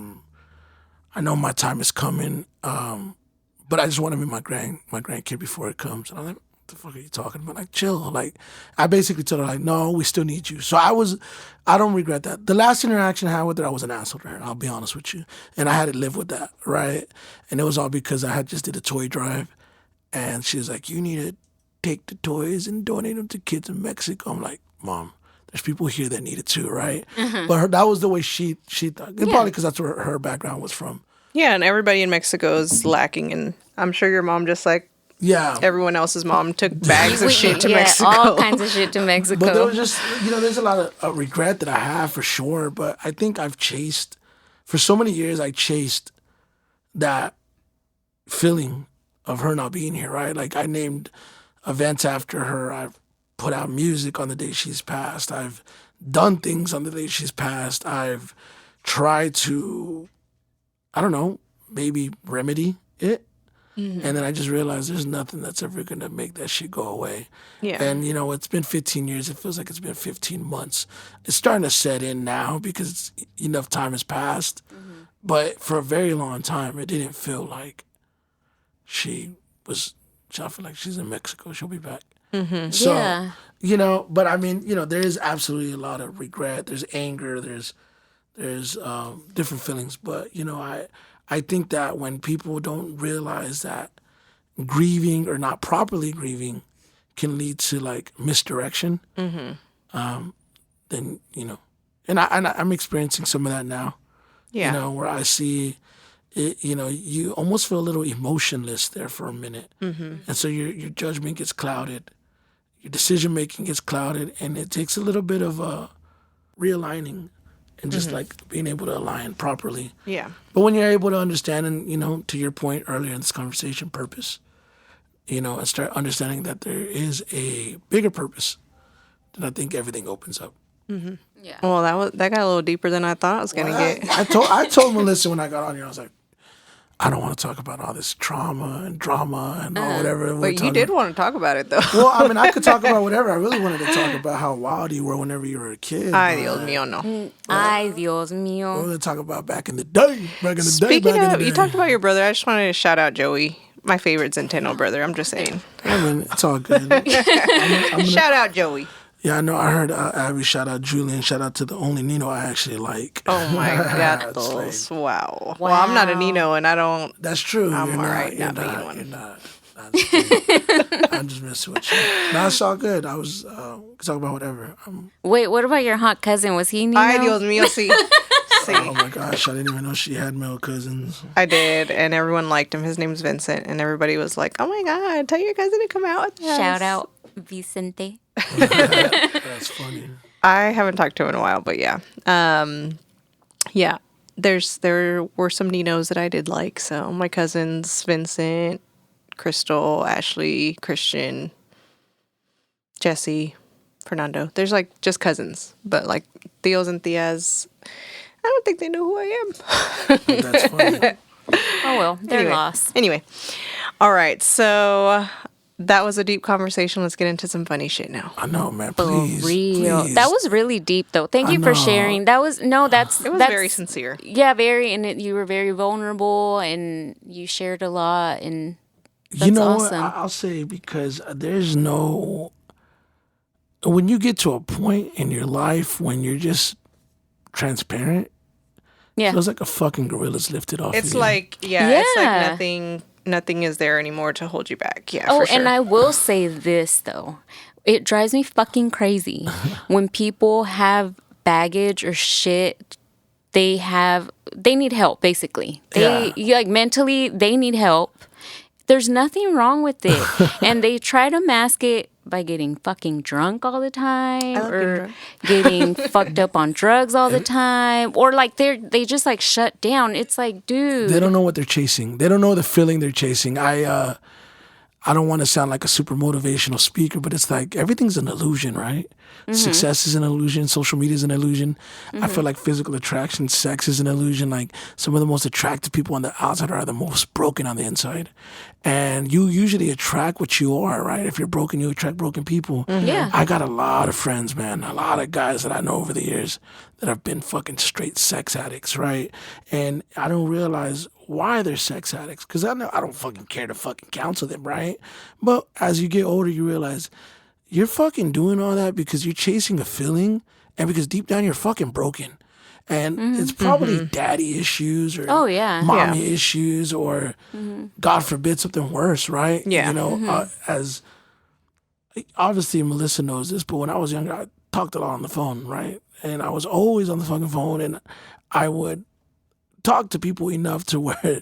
[SPEAKER 4] know my time is coming, but I just want to be my grandkid before it comes. And I'm like, what the fuck are you talking about? Like, chill. Like, I basically told her, like, no, we still need you. So I don't regret that. The last interaction I had with her, I was an asshole to her, I'll be honest with you. And I had to live with that, right? And it was all because I had just did a toy drive. And she was like, you need to take the toys and donate them to kids in Mexico. I'm like, Mom, there's people here that need it too, right? But that was the way she thought. And probably because that's where her background was from.
[SPEAKER 3] yeah, and everybody in Mexico is lacking, and I'm sure your mom, just like
[SPEAKER 4] Yeah.
[SPEAKER 3] everyone else's mom, took bags of shit to
[SPEAKER 1] yeah,
[SPEAKER 3] Mexico.
[SPEAKER 1] all kinds of shit to Mexico.
[SPEAKER 4] But there was just, you know, there's a lot of regret that I have for sure. But I think I've chased, for so many years, I chased that feeling of her not being here, right? Like I named events after her. I've put out music on the day she's passed. I've done things on the day she's passed. I've tried to, I don't know, maybe remedy it. And then I just realized there's nothing that's ever going to make that shit go away.
[SPEAKER 3] Yeah.
[SPEAKER 4] And, you know, it's been 15 years. It feels like it's been 15 months. It's starting to set in now because enough time has passed. But for a very long time, it didn't feel like I feel like she's in Mexico. She'll be back. So,
[SPEAKER 1] Yeah.
[SPEAKER 4] you know, but I mean, you know, there is absolutely a lot of regret. There's anger. There's different feelings. But, you know, I think that when people don't realize that grieving or not properly grieving can lead to like misdirection, then, you know, and I'm experiencing some of that now.
[SPEAKER 3] Yeah.
[SPEAKER 4] You know, where I see it, you know, you almost feel a little emotionless there for a minute. And so your judgment gets clouded, your decision making gets clouded, and it takes a little bit of realigning and just like being able to align properly.
[SPEAKER 3] Yeah.
[SPEAKER 4] But when you're able to understand, and to your point earlier in this conversation, purpose, and start understanding that there is a bigger purpose, then I think everything opens up.
[SPEAKER 1] Yeah.
[SPEAKER 3] Well, that got a little deeper than I thought I was gonna get.
[SPEAKER 4] I told Melissa when I got on here, I was like, I don't want to talk about all this trauma and drama and all whatever.
[SPEAKER 3] But you did want to talk about it though.
[SPEAKER 4] Well, I mean, I could talk about whatever. I really wanted to talk about how wild you were whenever you were a kid.
[SPEAKER 3] Ay, Dios mío, no.
[SPEAKER 1] Ay, Dios
[SPEAKER 4] We're
[SPEAKER 1] mío.
[SPEAKER 4] going to talk about back in the day.
[SPEAKER 3] Speaking of, you talked about your brother. I just wanted to shout out Joey, my favorite Centeno brother. I'm just saying.
[SPEAKER 4] I mean, it's all good.
[SPEAKER 3] Shout out Joey.
[SPEAKER 4] Yeah, I know. I heard Abby shout out Julian. Shout out to the only Nino I actually like.
[SPEAKER 3] Oh my God,
[SPEAKER 4] It's like-
[SPEAKER 3] wow. Well, I'm not a Nino, and I don't.
[SPEAKER 4] That's true.
[SPEAKER 3] I'm
[SPEAKER 4] You're
[SPEAKER 3] all
[SPEAKER 4] not,
[SPEAKER 3] right
[SPEAKER 4] you're
[SPEAKER 3] not being
[SPEAKER 4] not,
[SPEAKER 3] one.
[SPEAKER 4] You're not. I'm just messing with you. No, it's all good. I was talk about whatever.
[SPEAKER 1] Wait, what about your hot cousin? Was he Nino?
[SPEAKER 3] Ay, Dios mío, sí.
[SPEAKER 4] Oh my gosh, I didn't even know she had male cousins.
[SPEAKER 3] I did, and everyone liked him. His name's Vincent, and everybody was like, "Oh my God, tell your cousin to come out with us."
[SPEAKER 1] Shout out Vicente.
[SPEAKER 4] That's funny.
[SPEAKER 3] I haven't talked to him in a while, but yeah, yeah. There were some Ninos that I did like. So my cousins, Vincent, Crystal, Ashley, Christian, Jesse, Fernando. There's like just cousins, but like Theos and Theas, I don't think they know who I am.
[SPEAKER 4] That's funny.
[SPEAKER 1] Oh, well, they're lost.
[SPEAKER 3] Anyway, all right. So that was a deep conversation. Let's get into some funny shit now.
[SPEAKER 4] I know, man.
[SPEAKER 1] For
[SPEAKER 4] Please,
[SPEAKER 1] real.
[SPEAKER 4] please.
[SPEAKER 1] That was really deep, though. Thank
[SPEAKER 4] I
[SPEAKER 1] you for
[SPEAKER 4] know.
[SPEAKER 1] sharing. That was, no, that's.
[SPEAKER 3] It was
[SPEAKER 1] that's,
[SPEAKER 3] very sincere.
[SPEAKER 1] Yeah, very. And you were very vulnerable and you shared a lot. And that's
[SPEAKER 4] you know
[SPEAKER 1] awesome.
[SPEAKER 4] what? I'll say because there's no. When you get to a point in your life when you're just transparent,
[SPEAKER 1] Yeah.
[SPEAKER 4] it feels like a fucking gorilla's lifted off.
[SPEAKER 3] It's
[SPEAKER 4] of you.
[SPEAKER 3] like, it's
[SPEAKER 1] Yeah.
[SPEAKER 3] like nothing is there anymore to hold you back. Yeah,
[SPEAKER 1] Oh,
[SPEAKER 3] for sure.
[SPEAKER 1] and I will say this, though. It drives me fucking crazy when people have baggage or shit. They need help, basically. Like mentally, they need help. There's nothing wrong with it. And they try to mask it by getting fucking drunk all the time
[SPEAKER 3] love
[SPEAKER 1] or
[SPEAKER 3] getting
[SPEAKER 1] getting fucked up on drugs all the time or like they just like shut down. It's like, dude.
[SPEAKER 4] They don't know what they're chasing. They don't know the feeling they're chasing. I don't want to sound like a super motivational speaker, but it's like everything's an illusion, right? Success is an illusion. Social media is an illusion. I feel like physical attraction, sex is an illusion. Like some of the most attractive people on the outside are the most broken on the inside. And you usually attract what you are, right? If you're broken, you attract broken people.
[SPEAKER 1] Yeah.
[SPEAKER 4] I got a lot of friends, man. A lot of guys that I know over the years that have been fucking straight sex addicts, right? And I don't realize why they're sex addicts because I don't fucking care to fucking counsel them, right? But as you get older, you realize you're fucking doing all that because you're chasing a feeling and because deep down you're fucking broken. And it's probably daddy issues or
[SPEAKER 1] Oh, yeah.
[SPEAKER 4] mommy issues or God forbid something worse, right?
[SPEAKER 3] Yeah.
[SPEAKER 4] As obviously Melissa knows this, but when I was younger, I talked a lot on the phone, right? And I was always on the fucking phone and I would talk to people enough to where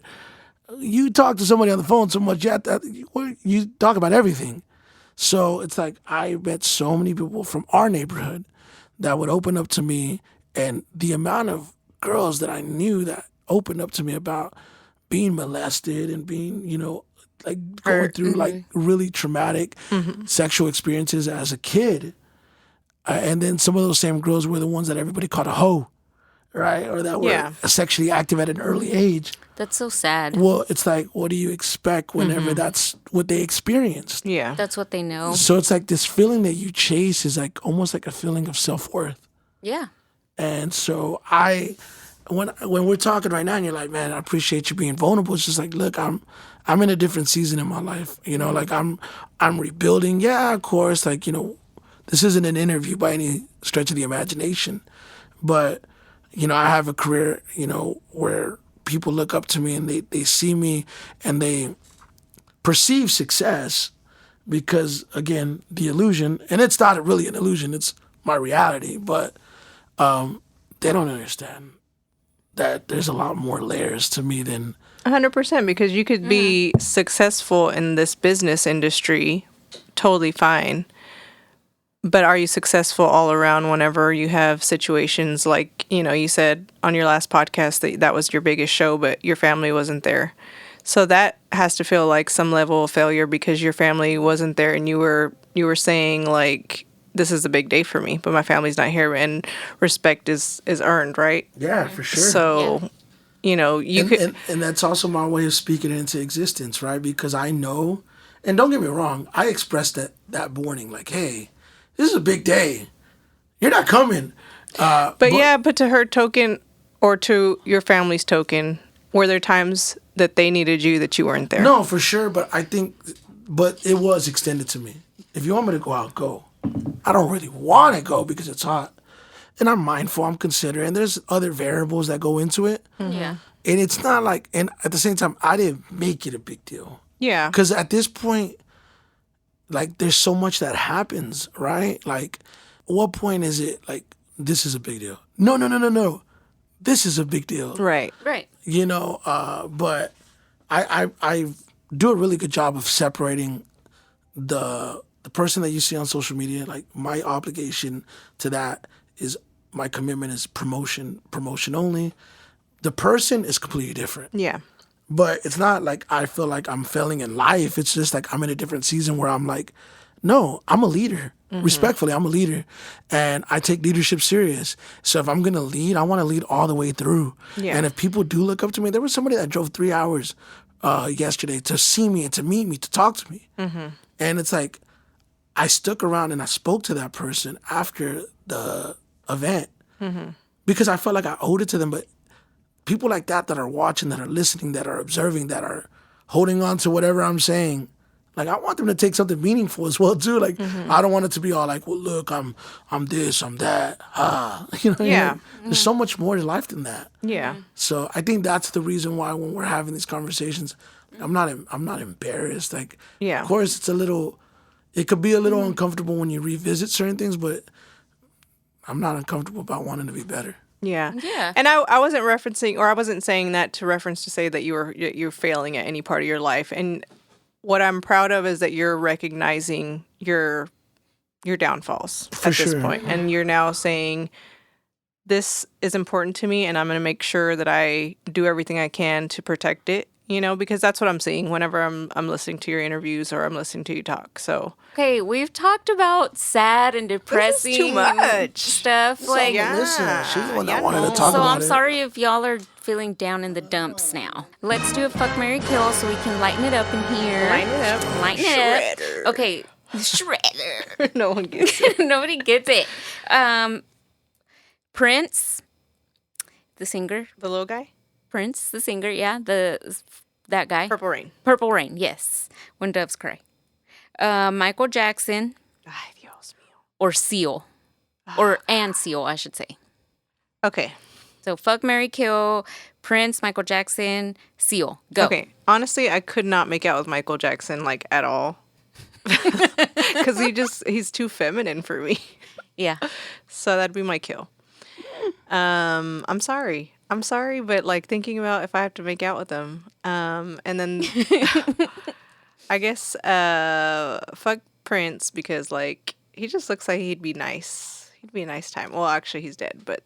[SPEAKER 4] you talk to somebody on the phone so much you talk about everything. So it's like I met so many people from our neighborhood that would open up to me, and the amount of girls that I knew that opened up to me about being molested and being, like going through like really traumatic sexual experiences as a kid. And then some of those same girls were the ones that everybody called a hoe, right? Or that were sexually active at an early age.
[SPEAKER 1] That's so sad.
[SPEAKER 4] Well, it's like, what do you expect whenever that's what they experienced?
[SPEAKER 3] Yeah.
[SPEAKER 1] That's what they know.
[SPEAKER 4] So it's like this feeling that you chase is like almost like a feeling of self-worth.
[SPEAKER 1] Yeah.
[SPEAKER 4] And so when we're talking right now and you're like, man, I appreciate you being vulnerable. It's just like, look, I'm in a different season in my life. Like I'm rebuilding. Yeah, of course. Like, this isn't an interview by any stretch of the imagination. But, I have a career, where people look up to me and they see me and they perceive success because, again, the illusion, and it's not really an illusion, it's my reality, but they don't understand that there's a lot more layers to me than
[SPEAKER 3] 100%, because you could be successful in this business industry, totally fine, But are you successful all around whenever you have situations like, you said on your last podcast that was your biggest show, but your family wasn't there. So that has to feel like some level of failure because your family wasn't there and you were saying like, this is a big day for me, but my family's not here and respect is earned, right?
[SPEAKER 4] Yeah, for sure.
[SPEAKER 3] So, you could.
[SPEAKER 4] And that's also my way of speaking it into existence, right? Because I know, and don't get me wrong, I expressed that morning, like, hey, this is a big day. You're not coming.
[SPEAKER 3] But to her token or to your family's token, were there times that they needed you that you weren't there?
[SPEAKER 4] No, for sure. But it was extended to me. If you want me to go out, go. I don't really want to go because it's hot. And I'm mindful, I'm considering. There's other variables that go into it.
[SPEAKER 1] Yeah.
[SPEAKER 4] And it's not like, and at the same time, I didn't make it a big deal.
[SPEAKER 3] Yeah.
[SPEAKER 4] Because at this point, like, there's so much that happens, right? Like, what point is it like, this is a big deal? No. This is a big deal.
[SPEAKER 3] Right.
[SPEAKER 1] Right.
[SPEAKER 4] But I do a really good job of separating the person that you see on social media. Like, my obligation to that is my commitment is promotion only. The person is completely different.
[SPEAKER 3] Yeah.
[SPEAKER 4] But it's not like I feel like I'm failing in life. It's just like I'm in a different season where I'm like, no, I'm a leader. Mm-hmm. Respectfully, I'm a leader. And I take leadership serious. So if I'm going to lead, I want to lead all the way through.
[SPEAKER 3] Yeah.
[SPEAKER 4] And if people do look up to me, there was somebody that drove 3 hours yesterday to see me and to meet me, to talk to me. Mm-hmm. And it's like, I stuck around and I spoke to that person after the event because I felt like I owed it to them. But people like that are watching, that are listening, that are observing, that are holding on to whatever I'm saying, like, I want them to take something meaningful as well too. Like, I don't want it to be all like, well, look, I'm this, I'm that.
[SPEAKER 3] Yeah.
[SPEAKER 4] There's so much more to life than that.
[SPEAKER 3] Yeah.
[SPEAKER 4] So I think that's the reason why when we're having these conversations, I'm not embarrassed. Like,
[SPEAKER 3] Yeah.
[SPEAKER 4] of course, it could be a little uncomfortable when you revisit certain things, but I'm not uncomfortable about wanting to be better.
[SPEAKER 3] Yeah.
[SPEAKER 1] Yeah.
[SPEAKER 3] And I wasn't referencing, or I wasn't saying that to reference to say that you're failing at any part of your life. And what I'm proud of is that you're recognizing your downfalls at this point. And you're now saying, this is important to me and I'm going to make sure that I do everything I can to protect it, because that's what I'm seeing whenever I'm listening to your interviews or I'm listening to you talk. So
[SPEAKER 1] Okay, we've talked about sad and depressing
[SPEAKER 3] too much
[SPEAKER 1] stuff.
[SPEAKER 4] Listen, she's the one that wanted to talk
[SPEAKER 1] So
[SPEAKER 4] about
[SPEAKER 1] I'm
[SPEAKER 4] it.
[SPEAKER 1] sorry if y'all are feeling down in the dumps now. Let's do a fuck, marry, kill so we can lighten it up in here. Lighten it up. Okay, shredder.
[SPEAKER 3] No one gets it.
[SPEAKER 1] Nobody gets it. Prince, the singer.
[SPEAKER 3] The little guy?
[SPEAKER 1] Prince, the singer. Yeah, that guy.
[SPEAKER 3] Purple Rain.
[SPEAKER 1] Purple Rain. Yes. When Doves Cry. Michael Jackson.
[SPEAKER 3] Ay, Dios mío.
[SPEAKER 1] Or Seal. And Seal, I should say.
[SPEAKER 3] Okay.
[SPEAKER 1] So fuck, marry, kill, Prince, Michael Jackson, Seal. Go.
[SPEAKER 3] Okay. Honestly, I could not make out with Michael Jackson, like, at all. Because he's too feminine for me.
[SPEAKER 1] Yeah.
[SPEAKER 3] So that'd be my kill. I'm sorry, but, like, thinking about if I have to make out with him. And then I guess fuck Prince because, like, he just looks like he'd be nice. He'd be a nice time. Well, actually, he's dead, but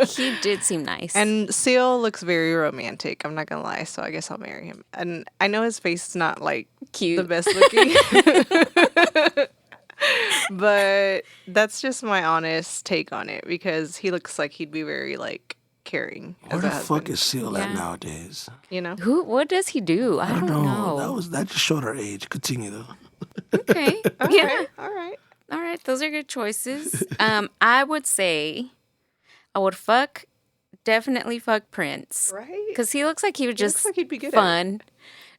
[SPEAKER 1] He did seem nice.
[SPEAKER 3] And Seal looks very romantic. I'm not gonna lie, so I guess I'll marry him. And I know his face is not like
[SPEAKER 1] Cute.
[SPEAKER 3] the best looking, but that's just my honest take on it because he looks like he'd be very like caring.
[SPEAKER 4] Where
[SPEAKER 3] as
[SPEAKER 4] the
[SPEAKER 3] a husband,
[SPEAKER 4] fuck is Seal at
[SPEAKER 1] Yeah.
[SPEAKER 4] nowadays?
[SPEAKER 3] you know?
[SPEAKER 1] What does he do? I don't know.
[SPEAKER 4] That just showed our age. Continue though.
[SPEAKER 1] Okay. Yeah.
[SPEAKER 3] All right.
[SPEAKER 1] All right. Those are good choices. I would say I would definitely fuck Prince.
[SPEAKER 3] Right?
[SPEAKER 1] Because he looks like he would just
[SPEAKER 3] looks like he'd be good at it.
[SPEAKER 1] fun.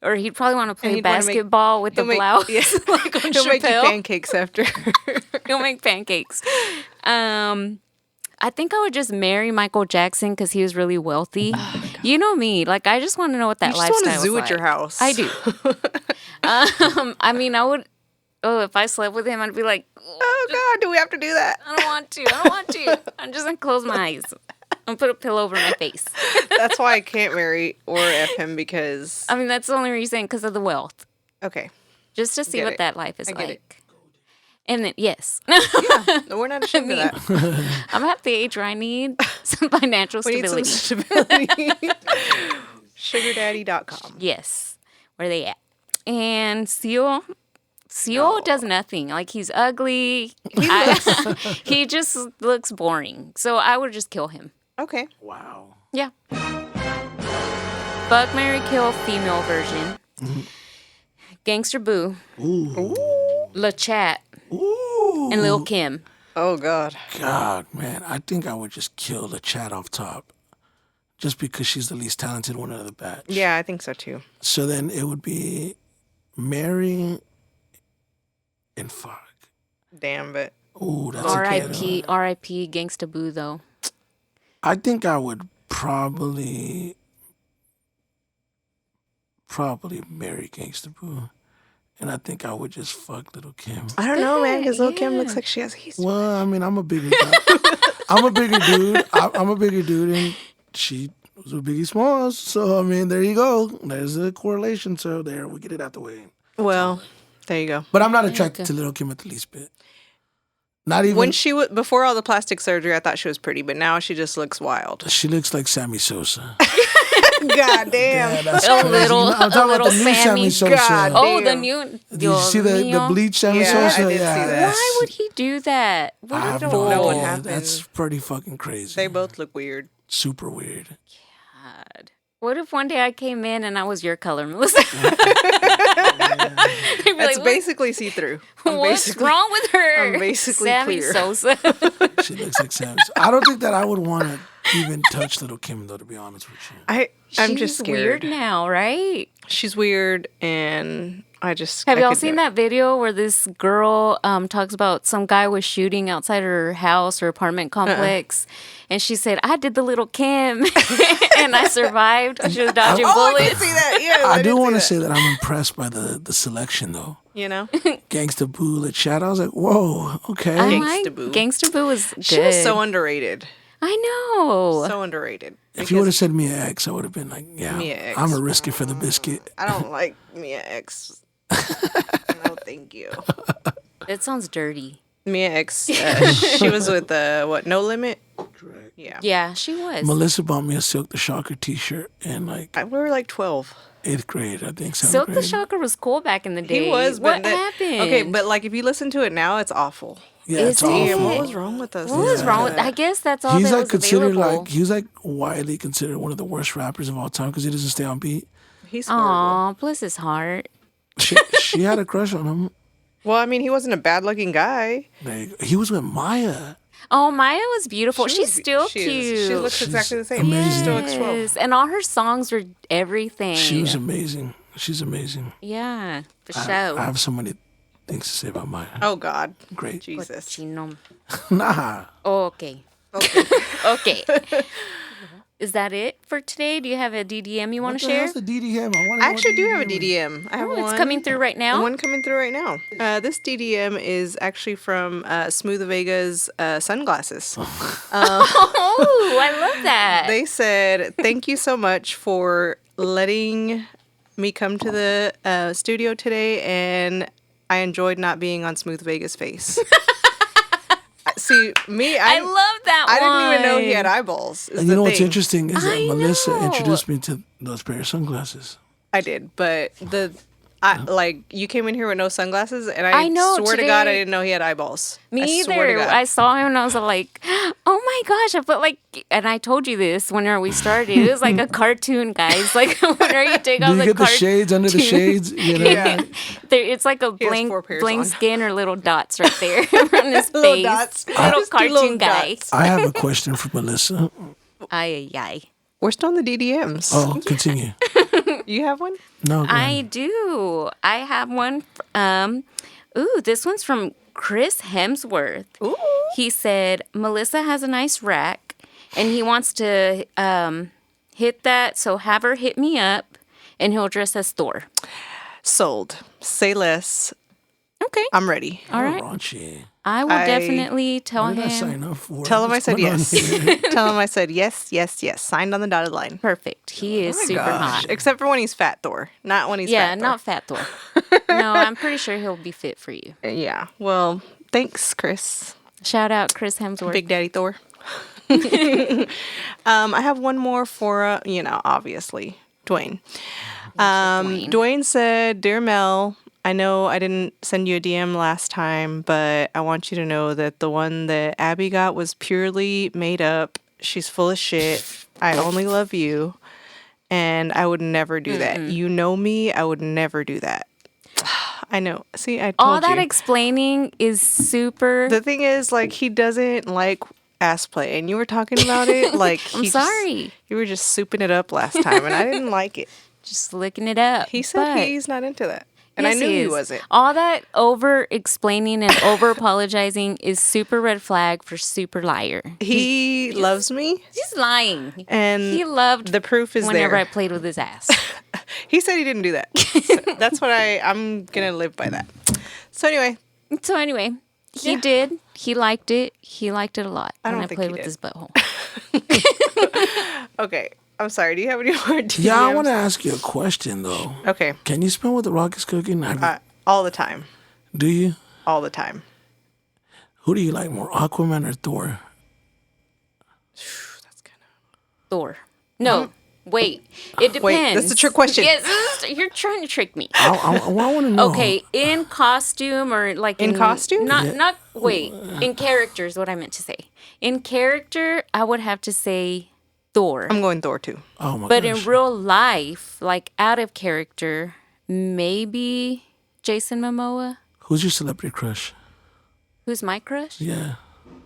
[SPEAKER 1] Or he'd probably want to play
[SPEAKER 3] he'd wanna make-
[SPEAKER 1] basketball with the
[SPEAKER 3] he'll make-
[SPEAKER 1] blouse.
[SPEAKER 3] yeah.
[SPEAKER 1] Like on
[SPEAKER 3] He'll make you
[SPEAKER 1] Chappelle.
[SPEAKER 3] pancakes after.
[SPEAKER 1] He'll make pancakes. I think I would just marry Michael Jackson because he was really wealthy. You know me. Like, I just want to know what that
[SPEAKER 3] You just want
[SPEAKER 1] lifestyle
[SPEAKER 3] a zoo
[SPEAKER 1] was
[SPEAKER 3] at your
[SPEAKER 1] like.
[SPEAKER 3] house.
[SPEAKER 1] I do. I mean, I would. Oh, if I slept with him, I'd be like,
[SPEAKER 3] Oh God, do we have to do that?
[SPEAKER 1] I don't want to. I'm just gonna close my eyes and put a pillow over my face.
[SPEAKER 3] That's why I can't marry or F him because
[SPEAKER 1] I mean, that's the only reason because of the wealth.
[SPEAKER 3] okay.
[SPEAKER 1] Just to see
[SPEAKER 3] Get
[SPEAKER 1] what
[SPEAKER 3] it.
[SPEAKER 1] that life is
[SPEAKER 3] I get it.
[SPEAKER 1] like. And then, yes.
[SPEAKER 3] No, we're not ashamed of that.
[SPEAKER 1] I'm at the age where I need some financial
[SPEAKER 3] We need
[SPEAKER 1] stability.
[SPEAKER 3] some stability. Sugardaddy.com.
[SPEAKER 1] Yes. Where they at? And Seal does nothing. Like, he's ugly. He just looks boring. So I would just kill him.
[SPEAKER 3] Okay.
[SPEAKER 4] Wow.
[SPEAKER 1] Yeah. Fuck, marry, kill, female version. Gangster Boo.
[SPEAKER 4] Ooh.
[SPEAKER 1] La Chat.
[SPEAKER 4] Ooh.
[SPEAKER 1] And Lil Kim.
[SPEAKER 3] Oh, God.
[SPEAKER 4] God, man. I think I would just kill the chat off top. Just because she's the least talented one out of the batch.
[SPEAKER 3] Yeah, I think so, too.
[SPEAKER 4] So then it would be Mary and fuck.
[SPEAKER 3] Damn, but...
[SPEAKER 4] Ooh, that's a
[SPEAKER 1] R.I.P.
[SPEAKER 4] good one.
[SPEAKER 1] R.I.P. Gangsta Boo, though.
[SPEAKER 4] I think I would probably marry Gangsta Boo. And I think I would just fuck Little Kim.
[SPEAKER 3] I don't know, man, because Lil Kim
[SPEAKER 1] yeah.
[SPEAKER 3] looks like she has...
[SPEAKER 4] Well, I mean, I'm a bigger guy. I'm a bigger dude. I'm a bigger dude, and she was a Biggie Smalls. So, I mean, there you go. There's a correlation. So, there, we get it out the way.
[SPEAKER 3] Well, there you go.
[SPEAKER 4] But I'm not attracted to Little Kim at the least bit. Not even...
[SPEAKER 3] When she was... Before all the plastic surgery, I thought she was pretty, but now she just looks wild.
[SPEAKER 4] She looks like Sammy Sosa.
[SPEAKER 3] God damn.
[SPEAKER 4] Yeah, that's
[SPEAKER 1] A
[SPEAKER 4] crazy.
[SPEAKER 1] little-
[SPEAKER 4] I'm talking
[SPEAKER 1] a
[SPEAKER 4] about the
[SPEAKER 1] little
[SPEAKER 4] new Sammy
[SPEAKER 1] Sammy.
[SPEAKER 4] Sosa.
[SPEAKER 3] God.
[SPEAKER 1] Oh, the
[SPEAKER 3] Damn.
[SPEAKER 1] new...
[SPEAKER 4] Did you see the bleach Sammy
[SPEAKER 3] Yeah,
[SPEAKER 4] Sosa?
[SPEAKER 3] I did see that.
[SPEAKER 4] that's-
[SPEAKER 1] Why would he do that? What
[SPEAKER 4] I
[SPEAKER 1] a
[SPEAKER 4] have
[SPEAKER 1] fool.
[SPEAKER 4] no
[SPEAKER 3] know what
[SPEAKER 4] idea.
[SPEAKER 3] happened.
[SPEAKER 4] That's pretty fucking crazy.
[SPEAKER 3] They both look weird.
[SPEAKER 4] Super weird.
[SPEAKER 1] God. What if one day I came in and I was your color, Melissa? They'd be
[SPEAKER 3] It's
[SPEAKER 1] like,
[SPEAKER 3] basically see-through.
[SPEAKER 1] What's wrong with her?
[SPEAKER 3] I'm basically
[SPEAKER 1] Sammy
[SPEAKER 3] clear.
[SPEAKER 1] Sosa.
[SPEAKER 4] She looks like Sammy. I don't think that I would want to even touch Little Kim, though, to be honest with you.
[SPEAKER 3] I'm
[SPEAKER 1] She's
[SPEAKER 3] just scared.
[SPEAKER 1] weird now, right?
[SPEAKER 3] She's weird, and I just...
[SPEAKER 1] Have
[SPEAKER 3] I
[SPEAKER 1] y'all
[SPEAKER 3] could
[SPEAKER 1] seen
[SPEAKER 3] do it.
[SPEAKER 1] that video where this girl talks about some guy was shooting outside her house or apartment complex, and she said, "I did the Little Kim, and I survived." She was dodging
[SPEAKER 3] Oh, I
[SPEAKER 1] bullets.
[SPEAKER 3] did see that. Yeah,
[SPEAKER 4] I do
[SPEAKER 3] did
[SPEAKER 4] want to
[SPEAKER 3] see
[SPEAKER 4] say that I'm impressed by the selection, though.
[SPEAKER 3] You know?
[SPEAKER 4] Gangsta Boo, Lit Chat. I was like, whoa, okay.
[SPEAKER 1] I
[SPEAKER 3] Gangsta
[SPEAKER 1] like
[SPEAKER 3] Boo.
[SPEAKER 1] Gangsta Boo was good.
[SPEAKER 3] She was so underrated.
[SPEAKER 1] I know.
[SPEAKER 3] So underrated.
[SPEAKER 4] If you would have said Mia X, I would have been like, yeah,
[SPEAKER 3] Mia X.
[SPEAKER 4] I'm a risk it for the biscuit.
[SPEAKER 3] I don't like Mia X. No, thank you.
[SPEAKER 1] That sounds dirty.
[SPEAKER 3] Mia X, she was with, No Limit?
[SPEAKER 4] Correct.
[SPEAKER 3] Yeah.
[SPEAKER 1] Yeah, she was.
[SPEAKER 4] Melissa bought me a Silk the Shocker t-shirt in like
[SPEAKER 3] We were like 12.
[SPEAKER 4] 8th grade, I think, 7th
[SPEAKER 1] Silk
[SPEAKER 4] grade.
[SPEAKER 1] the Shocker was cool back in the day.
[SPEAKER 3] He was, but
[SPEAKER 1] What happened?
[SPEAKER 3] Okay, but like if you listen to it now, it's awful.
[SPEAKER 4] Yeah,
[SPEAKER 1] Is
[SPEAKER 4] it's
[SPEAKER 1] it?
[SPEAKER 4] awful.
[SPEAKER 3] Damn, what was wrong with us?
[SPEAKER 1] what was wrong with? I guess that's all
[SPEAKER 4] He's
[SPEAKER 1] that
[SPEAKER 4] like
[SPEAKER 1] was
[SPEAKER 4] considered
[SPEAKER 1] available.
[SPEAKER 4] he's like widely considered one of the worst rappers of all time because he doesn't stay on beat.
[SPEAKER 3] He's horrible.
[SPEAKER 1] Aw, bless his heart.
[SPEAKER 4] She had a crush on him.
[SPEAKER 3] Well, I mean, he wasn't a bad-looking guy.
[SPEAKER 4] There you go. He was with Maya.
[SPEAKER 1] Oh, Maya was beautiful. She's still
[SPEAKER 3] she
[SPEAKER 1] cute.
[SPEAKER 3] is. She looks exactly the same.
[SPEAKER 4] amazing.
[SPEAKER 3] She still looks 12.
[SPEAKER 1] Yes, and all her songs were everything.
[SPEAKER 4] She was amazing. She's amazing.
[SPEAKER 1] Yeah, for
[SPEAKER 4] I
[SPEAKER 1] sure.
[SPEAKER 4] have so many things to say about Maya.
[SPEAKER 3] Oh, God.
[SPEAKER 4] Great.
[SPEAKER 3] Jesus.
[SPEAKER 1] Chino.
[SPEAKER 4] Nah.
[SPEAKER 1] Oh, okay.
[SPEAKER 3] Okay.
[SPEAKER 1] Okay. Is that it for today? Do you have a DDM you want
[SPEAKER 4] What
[SPEAKER 1] to
[SPEAKER 4] the
[SPEAKER 1] share?
[SPEAKER 4] hell's the DDM? I, wanna
[SPEAKER 3] I
[SPEAKER 4] know
[SPEAKER 3] actually
[SPEAKER 4] what
[SPEAKER 3] do have a
[SPEAKER 4] is.
[SPEAKER 3] DDM. I have
[SPEAKER 1] Oh,
[SPEAKER 3] one.
[SPEAKER 1] it's coming through right now.
[SPEAKER 3] One coming through right now. This DDM is actually from Smooth Vega's sunglasses.
[SPEAKER 1] Oh, I love that.
[SPEAKER 3] They said, "Thank you so much for letting me come to the studio today, and I enjoyed not being on Smooth Vega's face." See, me,
[SPEAKER 1] I love that
[SPEAKER 3] I
[SPEAKER 1] one.
[SPEAKER 3] didn't even know he had eyeballs. is
[SPEAKER 4] And you
[SPEAKER 3] the
[SPEAKER 4] know what's
[SPEAKER 3] thing.
[SPEAKER 4] interesting is that
[SPEAKER 1] I
[SPEAKER 4] Melissa
[SPEAKER 1] know.
[SPEAKER 4] introduced me to those pair of sunglasses.
[SPEAKER 3] I did, but like you came in here with no sunglasses, and I
[SPEAKER 1] know,
[SPEAKER 3] swear to God, I
[SPEAKER 1] today-
[SPEAKER 3] didn't know he had eyeballs.
[SPEAKER 1] Me
[SPEAKER 3] I
[SPEAKER 1] either.
[SPEAKER 3] Swear to God.
[SPEAKER 1] I saw him and I was like, oh my gosh. I felt like, and I told you this whenever we started. It was like a cartoon, guys. Like, whenever you take
[SPEAKER 4] Do
[SPEAKER 1] off
[SPEAKER 4] you
[SPEAKER 1] the
[SPEAKER 4] get the
[SPEAKER 1] cartoon.
[SPEAKER 4] shades under the shades? You know?
[SPEAKER 3] Yeah.
[SPEAKER 1] It's like a
[SPEAKER 3] has
[SPEAKER 1] blank,
[SPEAKER 3] 4 pairs
[SPEAKER 1] blank
[SPEAKER 3] on.
[SPEAKER 1] skin or little dots right there on his
[SPEAKER 3] Little
[SPEAKER 1] face.
[SPEAKER 3] dots.
[SPEAKER 1] Little
[SPEAKER 3] Just do
[SPEAKER 1] cartoon
[SPEAKER 3] little
[SPEAKER 1] guy.
[SPEAKER 3] dots.
[SPEAKER 4] I have a question for Melissa.
[SPEAKER 1] Ay, ay, ay.
[SPEAKER 3] We're still on the DDMs.
[SPEAKER 4] Oh, continue.
[SPEAKER 3] You have one?
[SPEAKER 4] No, go
[SPEAKER 1] I
[SPEAKER 4] ahead.
[SPEAKER 1] do. I have one. This one's from Chris Hemsworth.
[SPEAKER 3] Ooh.
[SPEAKER 1] He said, Melissa has a nice rack and he wants to hit that. So have her hit me up and he'll dress as Thor.
[SPEAKER 3] Sold. Say less.
[SPEAKER 1] Okay.
[SPEAKER 3] I'm ready.
[SPEAKER 1] All right.
[SPEAKER 4] Raunchy.
[SPEAKER 1] I will definitely tell
[SPEAKER 4] What did I sign
[SPEAKER 1] him.
[SPEAKER 4] up for?
[SPEAKER 3] Tell him I
[SPEAKER 4] What's
[SPEAKER 3] said
[SPEAKER 4] going on
[SPEAKER 3] yes.
[SPEAKER 4] here?
[SPEAKER 3] Tell him I said yes, yes, yes. Signed on the dotted line.
[SPEAKER 1] Perfect. He is super hot.
[SPEAKER 3] Except for when he's fat Thor. Not when he's
[SPEAKER 1] Yeah,
[SPEAKER 3] fat
[SPEAKER 1] not fat Thor. No, I'm pretty sure he'll be fit for you.
[SPEAKER 3] Thor. Yeah. Well, Thanks, Chris.
[SPEAKER 1] Shout out Chris Hemsworth.
[SPEAKER 3] Big Daddy Thor. I have one more for, obviously, Dwayne. Dwayne said, Dear Mel, I know I didn't send you a DM last time, but I want you to know that the one that Abby got was purely made up. She's full of shit. I only love you. And I would never do that. You know me. I would never do that. I know. See, I told
[SPEAKER 1] All that
[SPEAKER 3] you.
[SPEAKER 1] explaining is super...
[SPEAKER 3] The thing is, like, he doesn't like ass play. And you were talking about it. Like,
[SPEAKER 1] I'm sorry.
[SPEAKER 3] You were just souping it up last time. And I didn't like it.
[SPEAKER 1] Just licking it up.
[SPEAKER 3] He said
[SPEAKER 1] but-
[SPEAKER 3] he's not into that. And
[SPEAKER 1] Yes,
[SPEAKER 3] I knew he
[SPEAKER 1] is.
[SPEAKER 3] wasn't.
[SPEAKER 1] All that over explaining and over apologizing is super red flag for super liar.
[SPEAKER 3] He loves me.
[SPEAKER 1] He's lying.
[SPEAKER 3] And
[SPEAKER 1] he loved
[SPEAKER 3] the proof is
[SPEAKER 1] whenever
[SPEAKER 3] there.
[SPEAKER 1] I played with his ass.
[SPEAKER 3] He said he didn't do that. So that's what I'm going to live by that. So anyway,
[SPEAKER 1] He did. He liked it. He liked it a lot.
[SPEAKER 3] I don't
[SPEAKER 1] when
[SPEAKER 3] think
[SPEAKER 1] played
[SPEAKER 3] he
[SPEAKER 1] with
[SPEAKER 3] did.
[SPEAKER 1] his butthole.
[SPEAKER 3] okay. I'm sorry. Do you have any more DMs?
[SPEAKER 4] Yeah, I want to ask you a question though.
[SPEAKER 3] Okay.
[SPEAKER 4] Can you smell what the Rock is cooking?
[SPEAKER 3] All the time.
[SPEAKER 4] Do you?
[SPEAKER 3] All the time.
[SPEAKER 4] Who do you like more, Aquaman or Thor?
[SPEAKER 3] That's kind of...
[SPEAKER 1] Thor. No. Wait. It depends.
[SPEAKER 3] Wait, that's a trick question.
[SPEAKER 1] Yes, you're trying to trick me.
[SPEAKER 4] I want to know.
[SPEAKER 1] Okay, in costume or like
[SPEAKER 3] In costume?
[SPEAKER 1] Not wait, in character is what I meant to say. In character, I would have to say Thor.
[SPEAKER 3] I'm going Thor too.
[SPEAKER 4] Oh my
[SPEAKER 1] But
[SPEAKER 4] gosh.
[SPEAKER 1] in real life, like out of character, maybe Jason Momoa.
[SPEAKER 4] Who's your celebrity crush?
[SPEAKER 1] Who's my crush?
[SPEAKER 4] Yeah.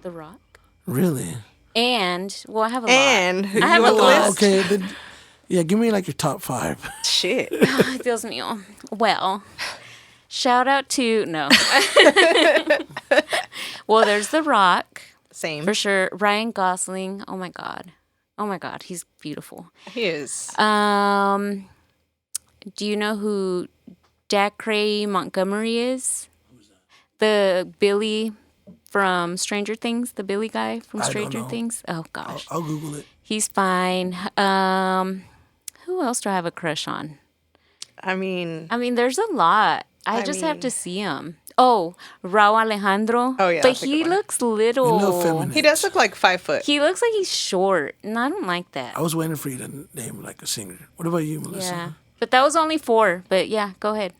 [SPEAKER 1] The Rock.
[SPEAKER 4] Really?
[SPEAKER 1] And well, I have a lot.
[SPEAKER 3] And who
[SPEAKER 1] I
[SPEAKER 3] you
[SPEAKER 1] have
[SPEAKER 3] want
[SPEAKER 1] a
[SPEAKER 3] the
[SPEAKER 1] lot.
[SPEAKER 3] list?
[SPEAKER 4] Okay. Then, yeah, give me like your top 5.
[SPEAKER 3] Shit.
[SPEAKER 1] Dios mío. Well, shout out to no. Well, there's The Rock
[SPEAKER 3] Same.
[SPEAKER 1] for sure. Ryan Gosling. Oh my god, he's beautiful.
[SPEAKER 3] He is.
[SPEAKER 1] Do you know who Dacre Montgomery is? The Billy from Stranger Things, the Billy guy from
[SPEAKER 4] I don't
[SPEAKER 1] Stranger
[SPEAKER 4] know.
[SPEAKER 1] Things. Oh gosh,
[SPEAKER 4] I'll Google it.
[SPEAKER 1] he's fine. Who else do I have a crush on?
[SPEAKER 3] I mean,
[SPEAKER 1] There's a lot. I just have to see him. Oh, Raul Alejandro.
[SPEAKER 3] Oh, yeah,
[SPEAKER 1] but
[SPEAKER 3] that's a
[SPEAKER 1] he
[SPEAKER 3] good one.
[SPEAKER 1] looks little.
[SPEAKER 4] A little feminine.
[SPEAKER 3] he does look like 5 foot.
[SPEAKER 1] He looks like he's short, and I don't like that.
[SPEAKER 4] I was waiting for you to name like a singer. What about you, Melissa?
[SPEAKER 1] Yeah, but that was only 4. But yeah, go ahead.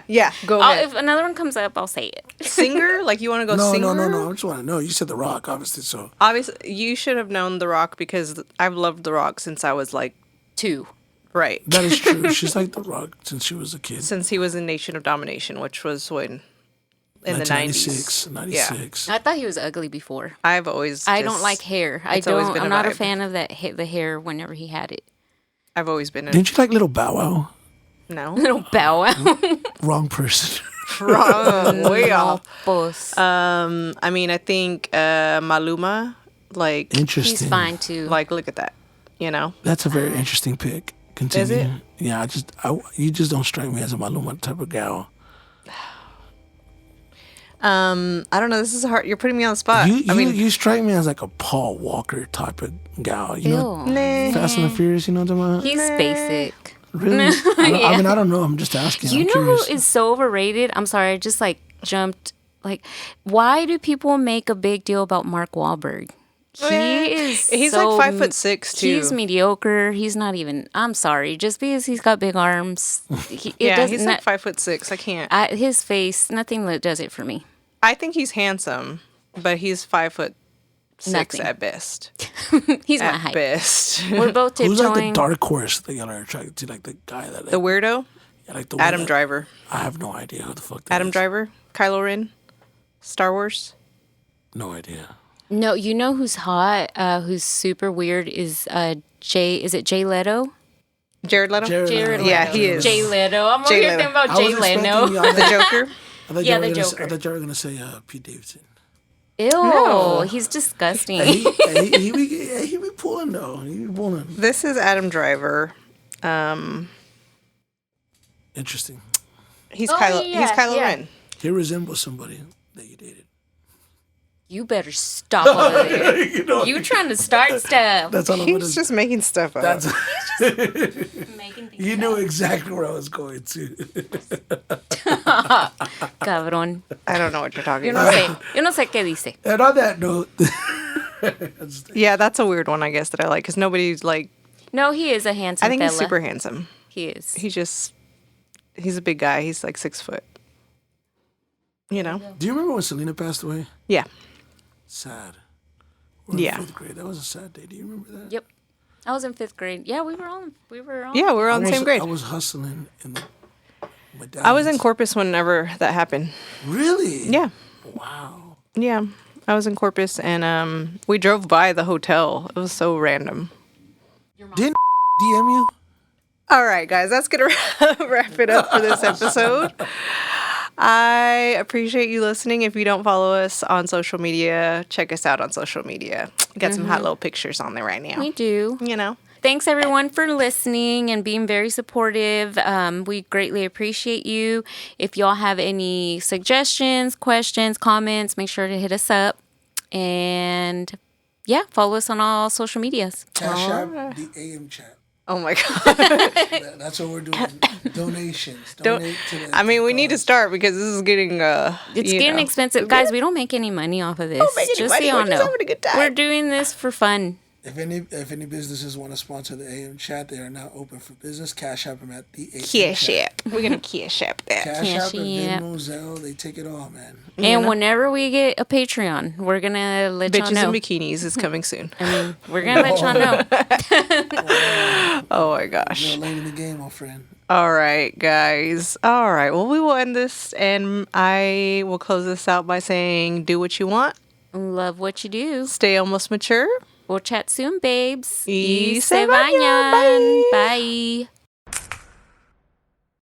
[SPEAKER 3] yeah. Go ahead.
[SPEAKER 1] If another one comes up, I'll say it.
[SPEAKER 3] Singer? Like you want to go
[SPEAKER 4] No,
[SPEAKER 3] singer?
[SPEAKER 4] no. I just want to know. You said The Rock, obviously. So
[SPEAKER 3] Obviously, you should have known The Rock because I've loved The Rock since I was like
[SPEAKER 1] 2.
[SPEAKER 3] right.
[SPEAKER 4] that is true. She's like The Rock since she was a kid.
[SPEAKER 3] Since he was in Nation of Domination, which was when in the 90s.
[SPEAKER 4] 96.
[SPEAKER 1] I thought he was ugly before.
[SPEAKER 3] I've always
[SPEAKER 1] I don't like hair.
[SPEAKER 3] it's always been
[SPEAKER 1] I'm
[SPEAKER 3] a
[SPEAKER 1] not a
[SPEAKER 3] vibe.
[SPEAKER 1] fan of that. The hair whenever he had it.
[SPEAKER 3] I've always been a
[SPEAKER 4] Didn't you like Little Bow Wow?
[SPEAKER 3] no.
[SPEAKER 1] Little bow wow.
[SPEAKER 4] Wrong person.
[SPEAKER 3] Wrong. Way off.
[SPEAKER 1] Pues,
[SPEAKER 3] I mean, I think Maluma, like
[SPEAKER 4] Interesting.
[SPEAKER 1] he's fine too.
[SPEAKER 3] like look at that. You know?
[SPEAKER 4] That's a very interesting pick. Continue.
[SPEAKER 3] Is it?
[SPEAKER 4] Yeah, you just don't strike me as a Maluma type of gal.
[SPEAKER 3] I don't know. This is hard. You're putting me on the spot.
[SPEAKER 4] You strike me as like a Paul Walker type of gal. You know,
[SPEAKER 1] Ew.
[SPEAKER 4] Fast and the Furious. You know what I'm talking about?
[SPEAKER 1] He's basic.
[SPEAKER 4] Really? I don't know. I'm just asking.
[SPEAKER 1] You
[SPEAKER 4] I'm
[SPEAKER 1] know
[SPEAKER 4] curious.
[SPEAKER 1] who is so overrated? I'm sorry, I just like jumped. Like, why do people make a big deal about Mark Wahlberg?
[SPEAKER 3] He's like 5'6" too.
[SPEAKER 1] He's mediocre. He's not even. I'm sorry, just because he's got big arms.
[SPEAKER 3] He's like 5'6". I can't.
[SPEAKER 1] His face, nothing does it for me.
[SPEAKER 3] I think he's handsome, but he's 5'6"
[SPEAKER 1] Nothing.
[SPEAKER 3] at best.
[SPEAKER 1] He's my
[SPEAKER 3] At
[SPEAKER 1] height.
[SPEAKER 3] best.
[SPEAKER 1] We're both
[SPEAKER 4] Who's like the
[SPEAKER 1] tiptoeing.
[SPEAKER 4] dark horse that y'all are attracted to? Like the guy that
[SPEAKER 3] The weirdo,
[SPEAKER 4] like the one
[SPEAKER 3] Adam
[SPEAKER 4] that-
[SPEAKER 3] Driver.
[SPEAKER 4] I have no idea who the fuck that
[SPEAKER 3] Adam
[SPEAKER 4] is.
[SPEAKER 3] Driver, Kylo Ren, Star Wars.
[SPEAKER 4] No idea.
[SPEAKER 1] No, you know who's hot? Who's super weird? Is Jay? Is it Jay Leto?
[SPEAKER 3] Jared Leto.
[SPEAKER 4] Jared Leto.
[SPEAKER 3] Yeah, he is.
[SPEAKER 1] Jay Leto. I'm over
[SPEAKER 3] Jay
[SPEAKER 1] here
[SPEAKER 3] Leto.
[SPEAKER 1] thinking about
[SPEAKER 4] I
[SPEAKER 1] Jay
[SPEAKER 4] was
[SPEAKER 1] Leto.
[SPEAKER 4] expecting y'all-
[SPEAKER 3] The Joker.
[SPEAKER 4] I thought
[SPEAKER 1] Yeah,
[SPEAKER 4] y'all were
[SPEAKER 1] the
[SPEAKER 4] gonna
[SPEAKER 1] Joker.
[SPEAKER 4] I thought y'all were gonna say Pete Davidson.
[SPEAKER 1] Ew,
[SPEAKER 3] No.
[SPEAKER 1] he's disgusting.
[SPEAKER 4] he be pulling though. He be pulling.
[SPEAKER 3] This is Adam Driver.
[SPEAKER 4] Interesting.
[SPEAKER 3] He's
[SPEAKER 1] Oh,
[SPEAKER 3] Kylo.
[SPEAKER 1] yeah,
[SPEAKER 3] He's Kylo
[SPEAKER 1] yeah.
[SPEAKER 3] Ren.
[SPEAKER 4] He resembles somebody that you dated.
[SPEAKER 1] You better stop over there.
[SPEAKER 4] You know,
[SPEAKER 1] You trying to start stuff.
[SPEAKER 4] that's all I'm gonna.
[SPEAKER 3] He's just making stuff up.
[SPEAKER 4] That's
[SPEAKER 1] Making things
[SPEAKER 4] you knew exactly where I was going to.
[SPEAKER 1] cabrón.
[SPEAKER 3] I don't know what you're talking
[SPEAKER 1] Yo no
[SPEAKER 3] about.
[SPEAKER 1] sé. Yo no sé qué dice.
[SPEAKER 4] And on that note,
[SPEAKER 3] Yeah, that's a weird one, I guess, that I like because nobody's like.
[SPEAKER 1] No, he is a handsome
[SPEAKER 3] I think
[SPEAKER 1] fella.
[SPEAKER 3] he's super handsome.
[SPEAKER 1] He is.
[SPEAKER 3] He's a big guy. He's like 6 foot. You know?
[SPEAKER 4] do you remember when Selena passed away?
[SPEAKER 3] Yeah.
[SPEAKER 4] Sad. We're in
[SPEAKER 3] Yeah.
[SPEAKER 4] 5th grade. That was a sad day. Do you remember that?
[SPEAKER 1] Yep. I was in 5th grade. Yeah, we were on.
[SPEAKER 3] Yeah, we're on the
[SPEAKER 4] I was-
[SPEAKER 3] same grade.
[SPEAKER 4] I was hustling in the medallions.
[SPEAKER 3] I was in Corpus whenever that happened.
[SPEAKER 4] Really?
[SPEAKER 3] Yeah.
[SPEAKER 4] Wow.
[SPEAKER 3] Yeah. I was in Corpus and we drove by the hotel. It was so random.
[SPEAKER 4] Didn't DM you?
[SPEAKER 3] All right, guys, that's going to wrap it up for this episode. I appreciate you listening. If you don't follow us on social media, check us out on social media. Got some hot little pictures on there right now.
[SPEAKER 1] We do.
[SPEAKER 3] You know?
[SPEAKER 1] Thanks everyone for listening and being very supportive. We greatly appreciate you. If y'all have any suggestions, questions, comments, make sure to hit us up. And yeah, follow us on all social medias.
[SPEAKER 4] Cash App, the AM chat.
[SPEAKER 3] Oh my God.
[SPEAKER 4] That's what we're doing. Donations.
[SPEAKER 3] Don't-
[SPEAKER 4] Donate to the
[SPEAKER 3] I mean, we need to
[SPEAKER 4] cause.
[SPEAKER 3] start because this is getting
[SPEAKER 1] It's
[SPEAKER 3] you
[SPEAKER 1] getting
[SPEAKER 3] know.
[SPEAKER 1] expensive. Guys, we don't make any money off of this.
[SPEAKER 3] make any
[SPEAKER 1] Just
[SPEAKER 3] money.
[SPEAKER 1] so
[SPEAKER 3] We're
[SPEAKER 1] y'all
[SPEAKER 3] just
[SPEAKER 1] know.
[SPEAKER 3] having a good time.
[SPEAKER 1] We're doing this for fun.
[SPEAKER 4] If any businesses want to sponsor the AM chat, they are now open for business. Cash App them at the AM
[SPEAKER 3] Cash
[SPEAKER 4] chat.
[SPEAKER 3] App. We're going to Cash App that.
[SPEAKER 4] Cash App
[SPEAKER 1] Cash
[SPEAKER 4] and
[SPEAKER 1] App.
[SPEAKER 4] Venmo, Zelle, they take it all, man.
[SPEAKER 1] And whenever we get a Patreon, we're going to let y'all
[SPEAKER 3] Bitches
[SPEAKER 1] know.
[SPEAKER 3] in bikinis is coming soon.
[SPEAKER 1] I mean, we're going to let y'all know.
[SPEAKER 3] Oh my gosh.
[SPEAKER 4] You're late in the game, my friend.
[SPEAKER 3] All right, guys. All right. Well, we will end this and I will close this out by saying do what you want.
[SPEAKER 1] Love what you do.
[SPEAKER 3] Stay almost mature.
[SPEAKER 1] We'll chat soon, babes.
[SPEAKER 3] Y
[SPEAKER 1] Y
[SPEAKER 3] se
[SPEAKER 1] se
[SPEAKER 3] bañan.
[SPEAKER 1] bañan.
[SPEAKER 3] Bye.
[SPEAKER 1] Bye.